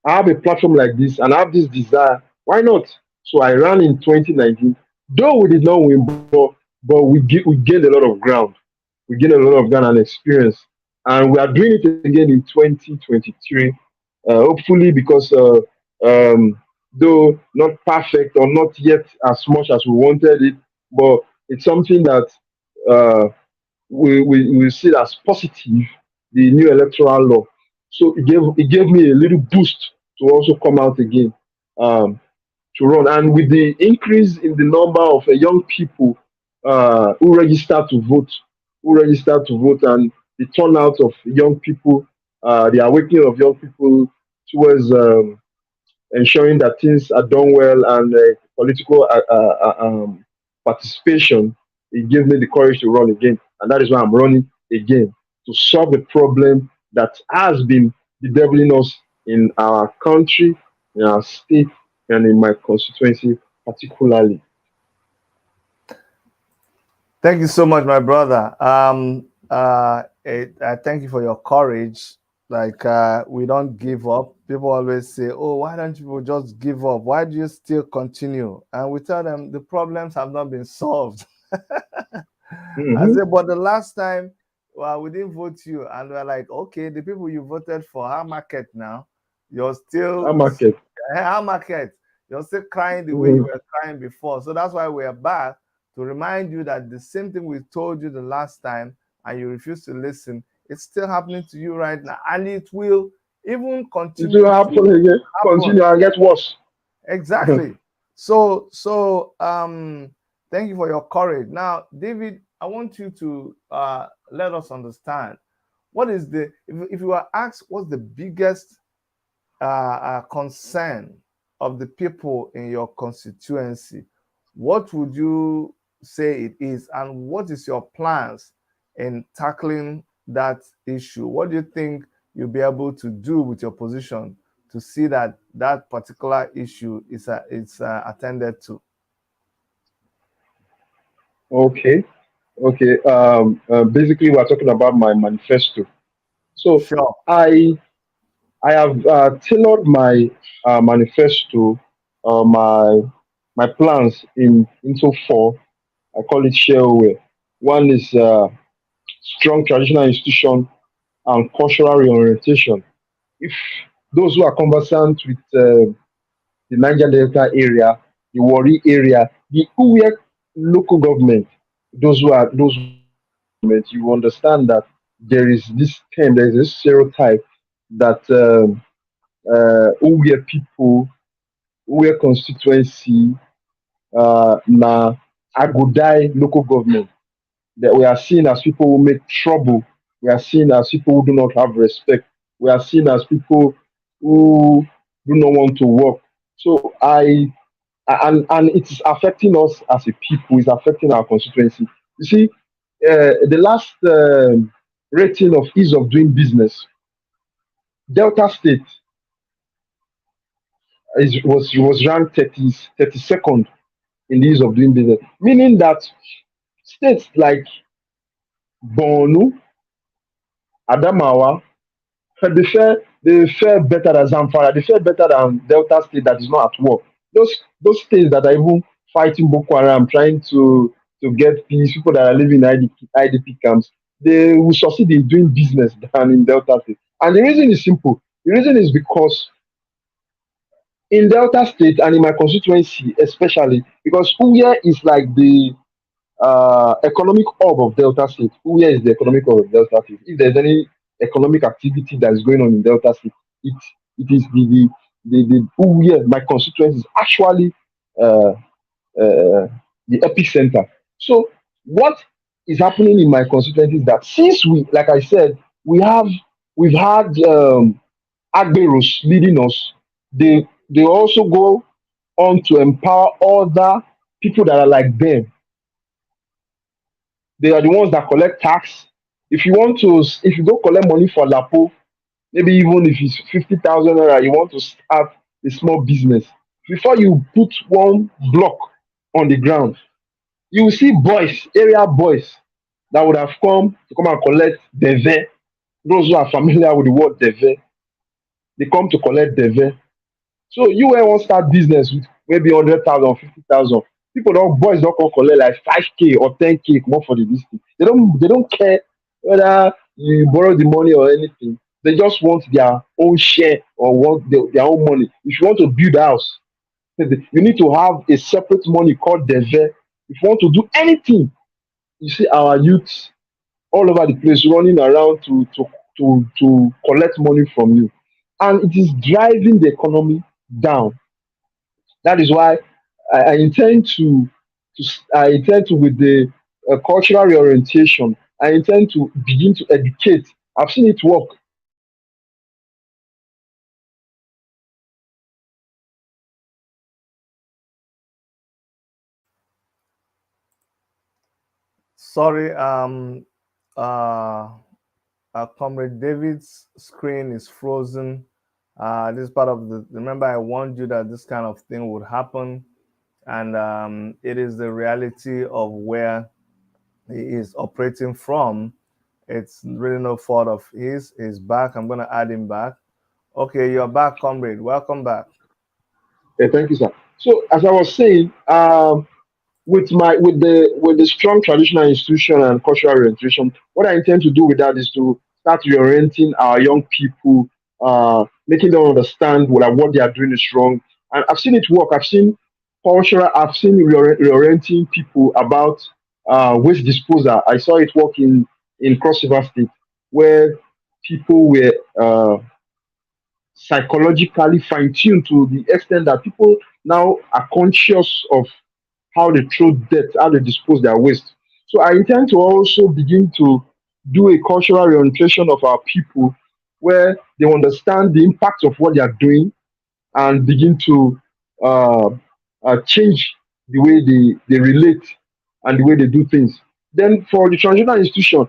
I have a platform like this and I have this desire, why not? So I ran in 2019. Though we did not win, but we gained a lot of ground. We gained a lot of ground and experience. And we are doing it again in 2023. Hopefully, because though not perfect or not yet as much as we wanted it, but it's something that uh, we see it as positive, the new electoral law. So it gave me a little boost to also come out again, to run. And with the increase in the number of young people who register to vote, and the turnout of young people, the awakening of young people towards ensuring that things are done well, and political participation, it gave me the courage to run again. And that is why I'm running again, to solve the problem that has been bedeviling us in our country, in our state, and in my constituency particularly. Thank you so much, my brother. I thank you for your courage. Like, we don't give up. People always say, "Oh, why don't you just give up? Why do you still continue?" And we tell them the problems have not been solved. I Hmm. said, but the last time, well, we didn't vote you, and we're like, okay, the people you voted for, our market now, you're Our still market. our market, you're still crying the way you Mhm. were crying before. So that's why we're back to remind you that the same thing we told you the last time, and you refuse to listen, it's still happening to you right now, and it will even It will continue happen to again, happen. continue and get worse. Exactly. So thank you for your courage. Now, David, I want you to let us understand what is the if you are asked what's the biggest concern of the people in your constituency, what would you say it is, and what is your plans in tackling that issue? What do you think you'll be able to do with your position to see that that particular issue is attended to? Okay. Okay. Basically, we're talking about my manifesto. So Sure. I I have tailored my manifesto, my plans into four. I call it shareware. One is strong traditional institution and cultural reorientation. If those who are conversant with the Niger Delta area, the Wari area, the Uwe local government, those who are government, you understand that there is this stereotype that Uwe people, Uwe constituency, na Agodai local government, that we are seen as people who make trouble. We are seen as people who do not have respect. We are seen as people who do not want to work. So and it is affecting us as a people. It's affecting our constituency. You see, the last rating of ease of doing business, Delta State was ranked 32nd in the ease of doing business, meaning that states like Borno, Adamawa, they fare better than Zamfara. They fare better than Delta State that is not at war. Those states that are even fighting Boko Haram, trying to get peace, people that are living in IDP camps, they will succeed in doing business than in Delta State. And the reason is simple. The reason is because in Delta State and in my constituency, especially because Uye is like the economic hub of Delta State. Uye is the economic hub of Delta State. If there's any economic activity that is going on in Delta State, it is the Uye, my constituency, is actually uh, the epicenter. So what is happening in my constituency is that since we, like I said, we've had agberos leading us. They also go on to empower other people that are like them. They are the ones that collect tax. If you go collect money for Lapo, maybe even if it's 50,000 naira, you want to start a small business. Before you put one block on the ground, you will see boys, area boys, that would have come to come and collect deve. Those who are familiar with the word deve, they come to collect deve. So you wey wan start business with maybe 100,000, 50,000, people don boys don come collect like 5K or 10K comot for the dis thing. They don't care whether you borrow the money or anything. They just want their own share or want their own money. If you want to build house, you need to have a separate money called deve. If you want to do anything, you see our youths all over the place running around to collect money from you, and it is driving the economy down. That is why I intend I intend to, with the cultural reorientation, I intend to begin to educate. I've seen it work. Sorry, Comrade David's screen is frozen. This is part of the. Remember, I warned you that this kind of thing would happen, and it is the reality of where he is operating from. It's really no fault of his. He's back. I'm going to add him back. Okay, you're back, comrade. Welcome back. Thank you, sir. So as I was saying, with the strong traditional institution and cultural orientation, what I intend to do with that is to start reorienting our young people, making them understand what they are doing is wrong. And I've seen it work. I've seen reorienting people about waste disposal. I saw it work in Cross River State, where people were psychologically fine-tuned to the extent that people now are conscious of how they throw debt, how they dispose their waste. So I intend to also begin to do a cultural orientation of our people where they understand the impact of what they are doing and begin to uh, change the way they relate and the way they do things. Then for the transitional institution,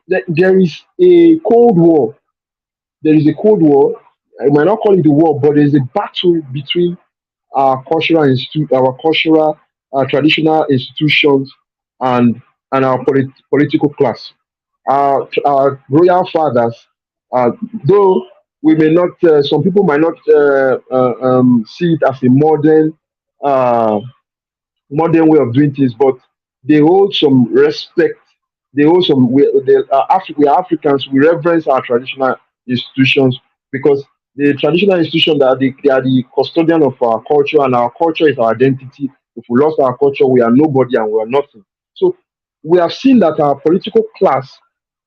there is a cold war. There is a cold war. I might not call it a war, but there is a battle between our cultural traditional institutions and our political class. Our royal fathers, uh, though we may not, some people might not see it as a uh, modern way of doing things, but they hold some respect. They hold some. We are Africans. We reverence our traditional institutions because the traditional institution they are the custodian of our culture, and our culture is our identity. If we lost our culture, we are nobody and we are nothing. So we have seen that our political class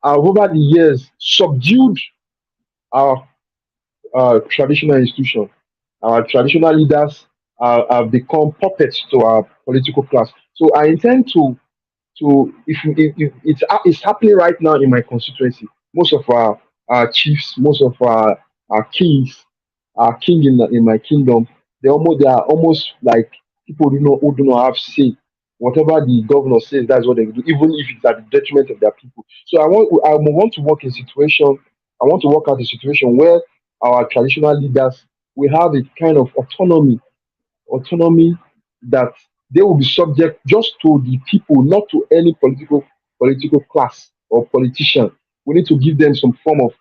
have over the years subdued our traditional institution. Our traditional leaders have become puppets to our political class. So I intend if it's happening right now in my constituency. Most of our chiefs, most of our kings, our king in my kingdom, they are almost like people who do not have say. Whatever the governor says, that's what they do, even if it's at the detriment of their people. So I want to work in situation. I want to work out a situation where our traditional leaders will have a kind of autonomy that they will be subject just to the people, not to any political class or politician. We need to give them some form of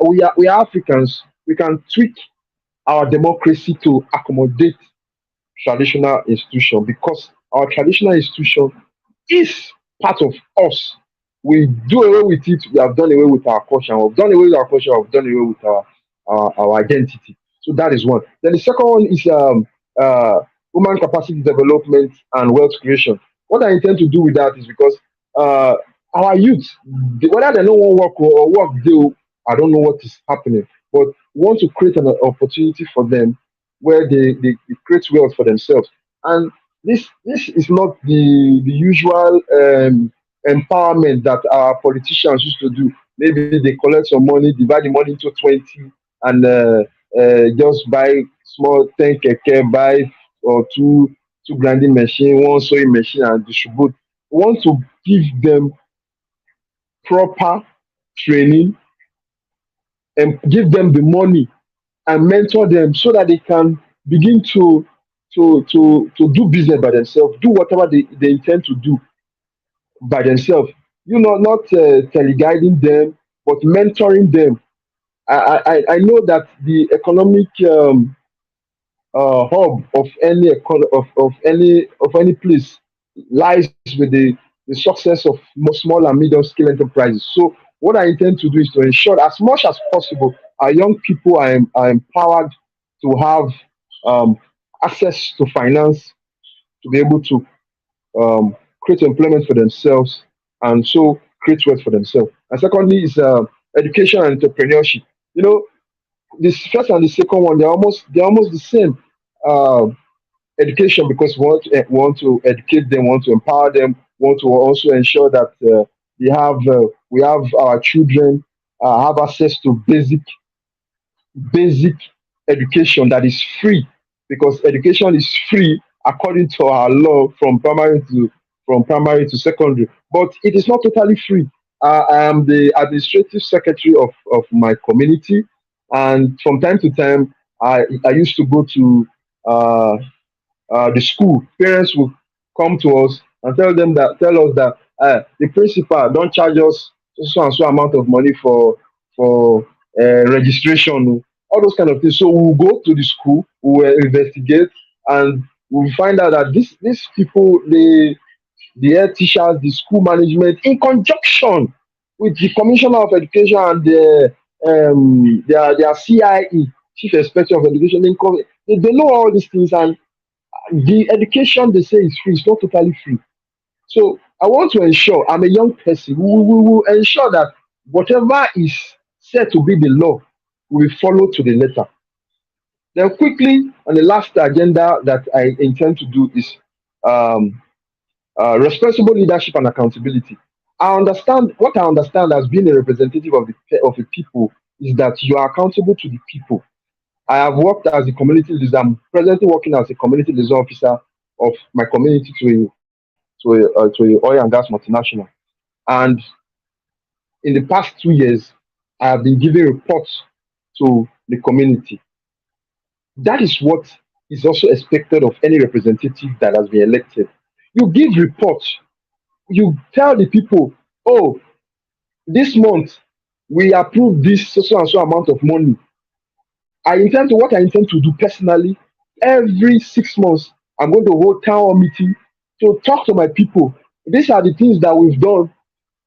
we are Africans. We can tweak our democracy to accommodate traditional institution because our traditional institution is part of us. We do away with it. We have done away with our culture. We've done away with our culture. We've done away with our identity. So that is one. Then the second one is human capacity development and wealth creation. What I intend to do with that is because uh, our youth, whether they don't want work or work, I don't know what is happening. But we want to create an opportunity for them where they create wealth for themselves. And this is not the usual empowerment that our politicians used to do. Maybe they collect some money, divide the money into 20, and just buy small 10 keke, buy or two grinding machine, one sewing machine, and distribute. We want to give them proper training and give them the money and mentor them so that they can begin to do business by themselves, do whatever they intend to do by themselves. You know, not teleguiding them, but mentoring them. I know that the economic hub of of any place lies with the success of small and medium scale enterprises. So what I intend to do is to ensure as much as possible our young people are empowered to have um, access to finance to be able to create employment for themselves and so create wealth for themselves. And secondly is education and entrepreneurship. You know, this first and the second one they're almost the same. Uh, Education because we want to educate them, want to empower them, want to also ensure that we have our children have access to basic education that is free because education is free according to our law from primary to secondary, but it is not totally free. I am the administrative secretary of my community, and from time to time I used to go to uh, the school. Parents will come to us and tell us that the principal don't charge us so and so amount of money for registration, all those kind of things. So we'll go to the school, we will investigate, and we'll find out that these people, the head teachers, the school management, in conjunction with the commissioner of education and their CIE, chief inspector of education, they know all these things, and the education they say is free, it's not totally free. So I want to ensure, I'm a young person, we will ensure that whatever is said to be the law, we will follow to the letter. Then quickly, on the last agenda that I intend to do is um, responsible leadership and accountability. I understand as being a representative of the people is that you are accountable to the people. I have worked as a community liaison. I'm presently working as a community liaison officer of my community to a oil and gas multinational. And in the past 2 years, I have been giving reports to the community. That is what is also expected of any representative that has been elected. You give reports. You tell the people, oh, this month we approve this so and so amount of money. What I intend to do personally, every 6 months, I'm going to hold town hall meeting to talk to my people. These are the things that we've done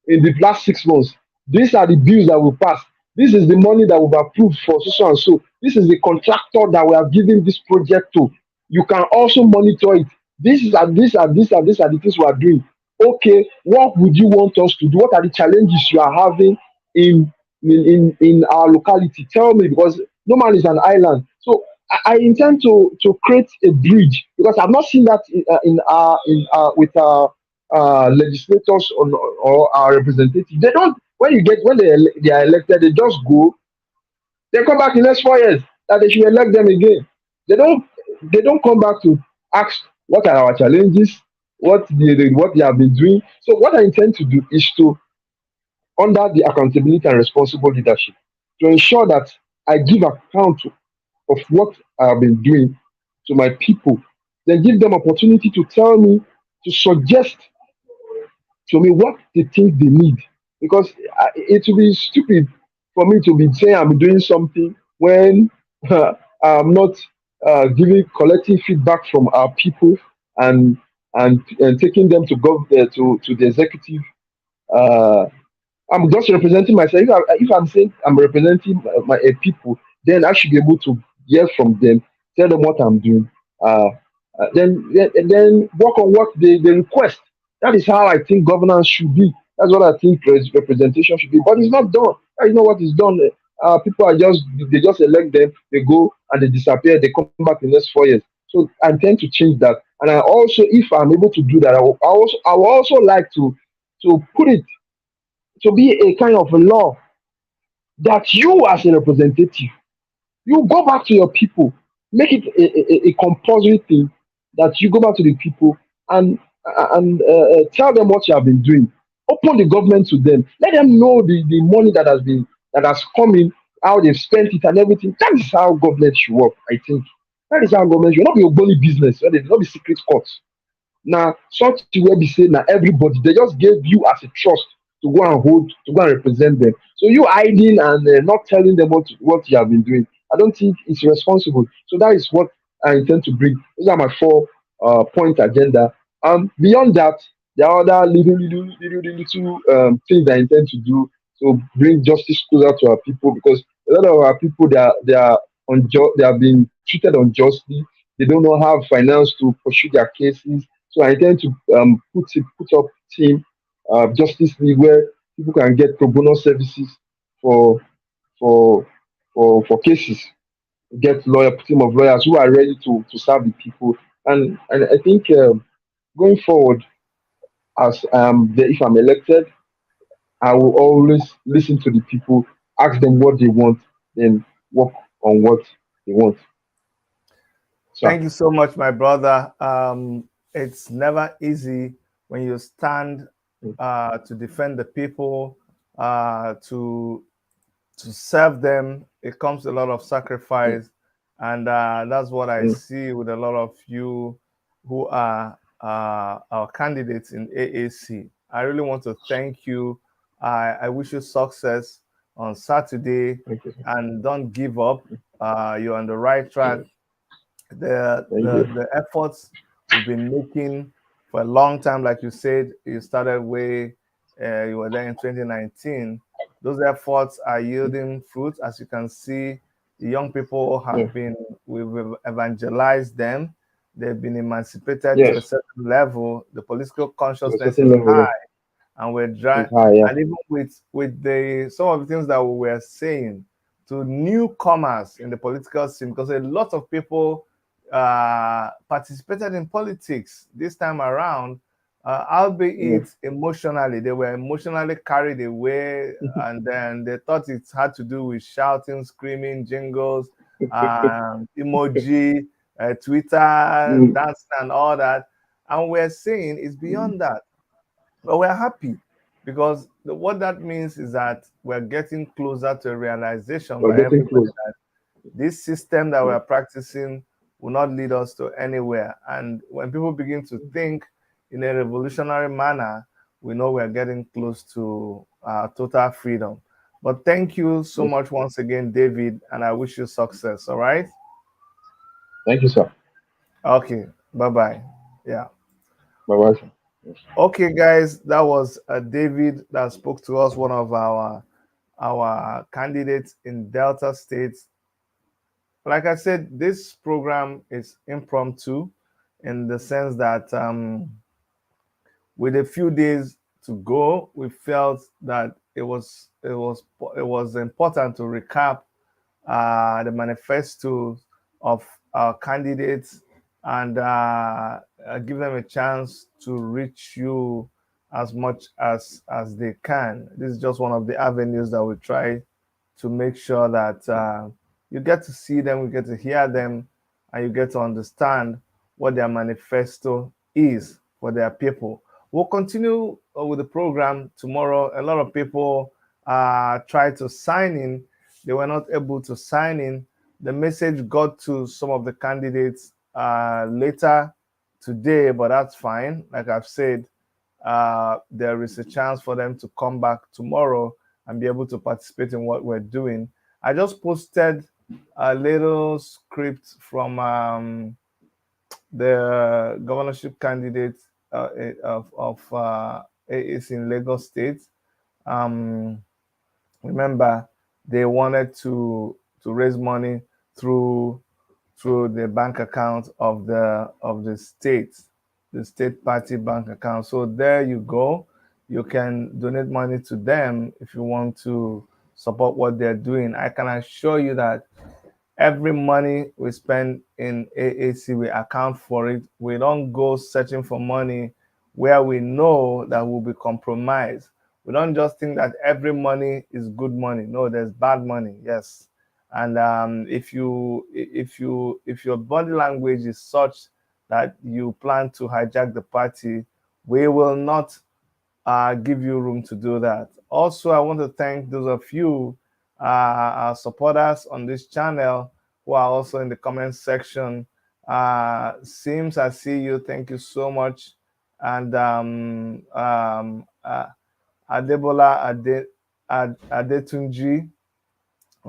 in the last 6 months. These are the bills that we passed. This is the money that we've approved for so so and so. This is the contractor that we have given this project to. You can also monitor it. These are the things we are doing. Okay, what would you want us to do? What are the challenges you are having in in our locality? Tell me, because no man is an island. So I intend to create a bridge because I've not seen that in with our legislators or our representatives. They don't, when they are elected, they just go. They come back in the next 4 years that they should elect them again. They don't they don't come back to ask what are our challenges, what they have been doing. So what I intend to do is to, under the accountability and responsible leadership, to ensure that I give account of what I have been doing to my people, then give them opportunity to tell me, to suggest to me what they think they need. Because it will be stupid for me to be saying I'm doing something when I'm not giving collective feedback from our people and and taking them to to the executive. Uh, I'm just representing myself. If I'm saying I'm representing my people, then I should be able to hear from them, tell them what I'm doing, uh, then work on what they request. That is how I think governance should be. That's what I think representation should be. But it's not done. That is not what is done. People are just, they just elect them, they go and they disappear, they come back in the next 4 years. So I intend to change that. And I also, if I'm able to do that, I will also like to put it to be a kind of a law that you as a representative, you go back to your people, make it a compulsory thing that you go back to the people and tell them what you have been doing. Open the government to them. Let them know the money that has come in, how they've spent it and everything. That is how government should work, I think. That is how government should not be a business, not be secret courts. Now, something where we say now everybody they just gave you as a trust to go and hold, to go and represent them. So you hiding and not telling them what you have been doing. I don't think it's responsible. So that is what I intend to bring. Those are my four point agenda. Beyond that, there are other little things I intend to do to bring justice closer to our people, because a lot of our people they are unjust, they are being treated unjustly. They don't know how finance to pursue their cases. So I intend to put up team Justice League where people can get pro bono services for for for cases. Get team of lawyers who are ready to serve the people. And I think going forward, if I'm elected, I will always listen to the people, ask them what they want, then work on what they want. So Thank you so much, my brother. It's never easy when you stand to defend the people, to serve them. It comes a lot of mm, sacrifice, and that's what I mm, see with a lot of you who are our candidates in AAC. I really want to thank you. I wish you success on Saturday, thank you, sir. and don't give up. You're on the right track. Thank you. The efforts we've been making for a long time, like you said, you started way you were there in 2019. Those efforts are yielding fruit. As you can see, the young people Yeah. have been, we've evangelized them. They've been emancipated to a Yes. certain level. The political To a consciousness certain is level, yeah. high, and we're dry. It's high, yeah. And even with the some of the things that we were saying to newcomers in the political scene, because a lot of people participated in politics this time around, Yeah. albeit emotionally. They were emotionally carried away, and then they thought it had to do with shouting, screaming, jingles, emoji, Twitter, Mm, dancing, and all that. And we're saying it's mm. beyond that. But we're happy because what that means is that we're getting closer to a realization We're by getting everybody close. that this system that Yeah. we're practicing will not lead us to anywhere. And when people begin to think in a revolutionary manner, we know we're getting close to total freedom. But thank you so Yes. much once again, David, and I wish you success. All right. Thank you, sir. Okay. Bye bye. Yeah. Bye bye. Yes. Okay, guys, that was David that spoke to us, one of our candidates in Delta State. Like I said, this program is impromptu in the sense that with a few days to go, we felt that it was important to recap the manifesto of our candidates and give them a chance to reach you as much as they can. This is just one of the avenues that we try to make sure that you get to see them, you get to hear them, and you get to understand what their manifesto is for their people. We'll continue with the program tomorrow. A lot of people tried to sign in, they were not able to sign in. The message got to some of the candidates later today, but that's fine. Like I've said, there is a chance for them to come back tomorrow and be able to participate in what we're doing. I just posted a little script from the governorship candidate is in Lagos State. Um, Remember, they wanted to raise money through the bank account of the state party bank account. So there you go. You can donate money to them if you want to support what they're doing. I can assure you that every money we spend in AAC, we account for it. We don't go searching for money where we know that we'll be compromised. We don't just think that every money is good money. No, there's bad money. Yes, and if your body language is such that you plan to hijack the party, we will not give you room to do that. Also, I want to thank those of you, our supporters on this channel who are also in the comment section. Sims, I see you. Thank you so much. And Adebola Adetunji,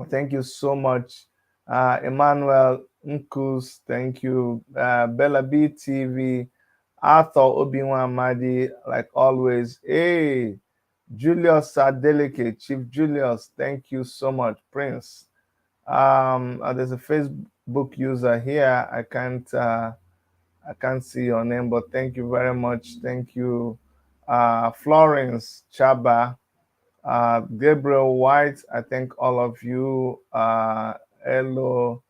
thank you so much. Emmanuel Nkus, thank you. Bella B TV, Arthur Obiwan Amadi, like always. Hey, Julius Adeleke, Chief Julius, thank you so much. Prince. There's a Facebook user here. I can't see your name, but thank you very much. Thank you. Florence Chaba, Gabriel White, I thank all of you. Elo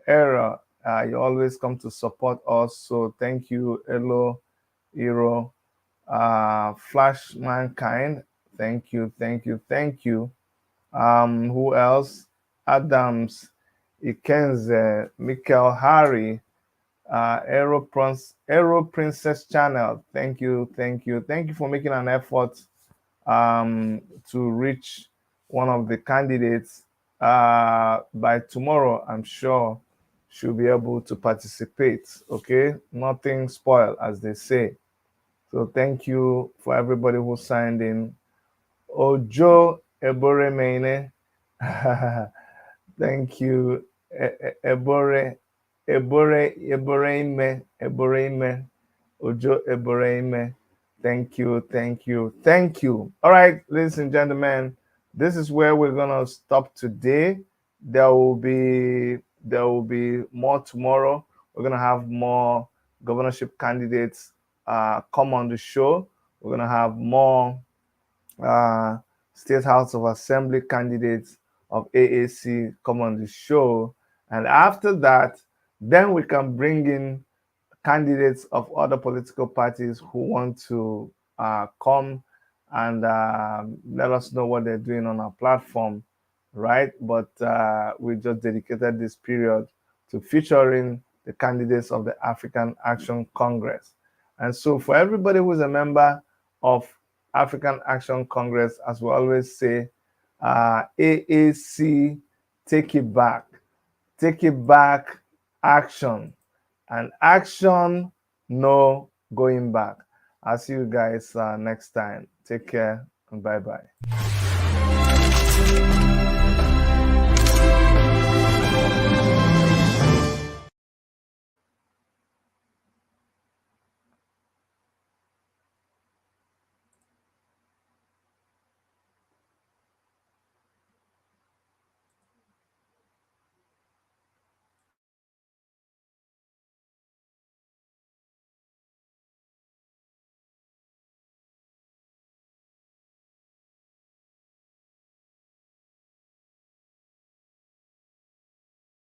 Era, you always come to support us, so thank you, Elo Hero. Flash Mankind, thank you, thank you, thank you. Who else? Adams, Ikenze, Michael Harry, Aero Princess Channel, thank you, thank you, thank you for making an effort to reach one of the candidates. By tomorrow, I'm sure she'll be able to participate. Okay, nothing spoiled, as they say. So thank you for everybody who signed in. Ojo Eboremene, thank you. Eboreme, Ojo Eboreme. Thank you, thank you, thank you. All right, ladies and gentlemen, this is where we're gonna stop today. There will be more tomorrow. We're gonna have more governorship candidates come on the show. We're gonna have more uh, State House of Assembly candidates of AAC come on the show, and after that, then we can bring in candidates of other political parties who want to come and let us know what they're doing on our platform, right? But we just dedicated this period to featuring the candidates of the African Action Congress. And so for everybody who's a member of African Action Congress, as we always say, AAC, take it back, action, and action, no going back. I'll see you guys next time. Take care and bye bye.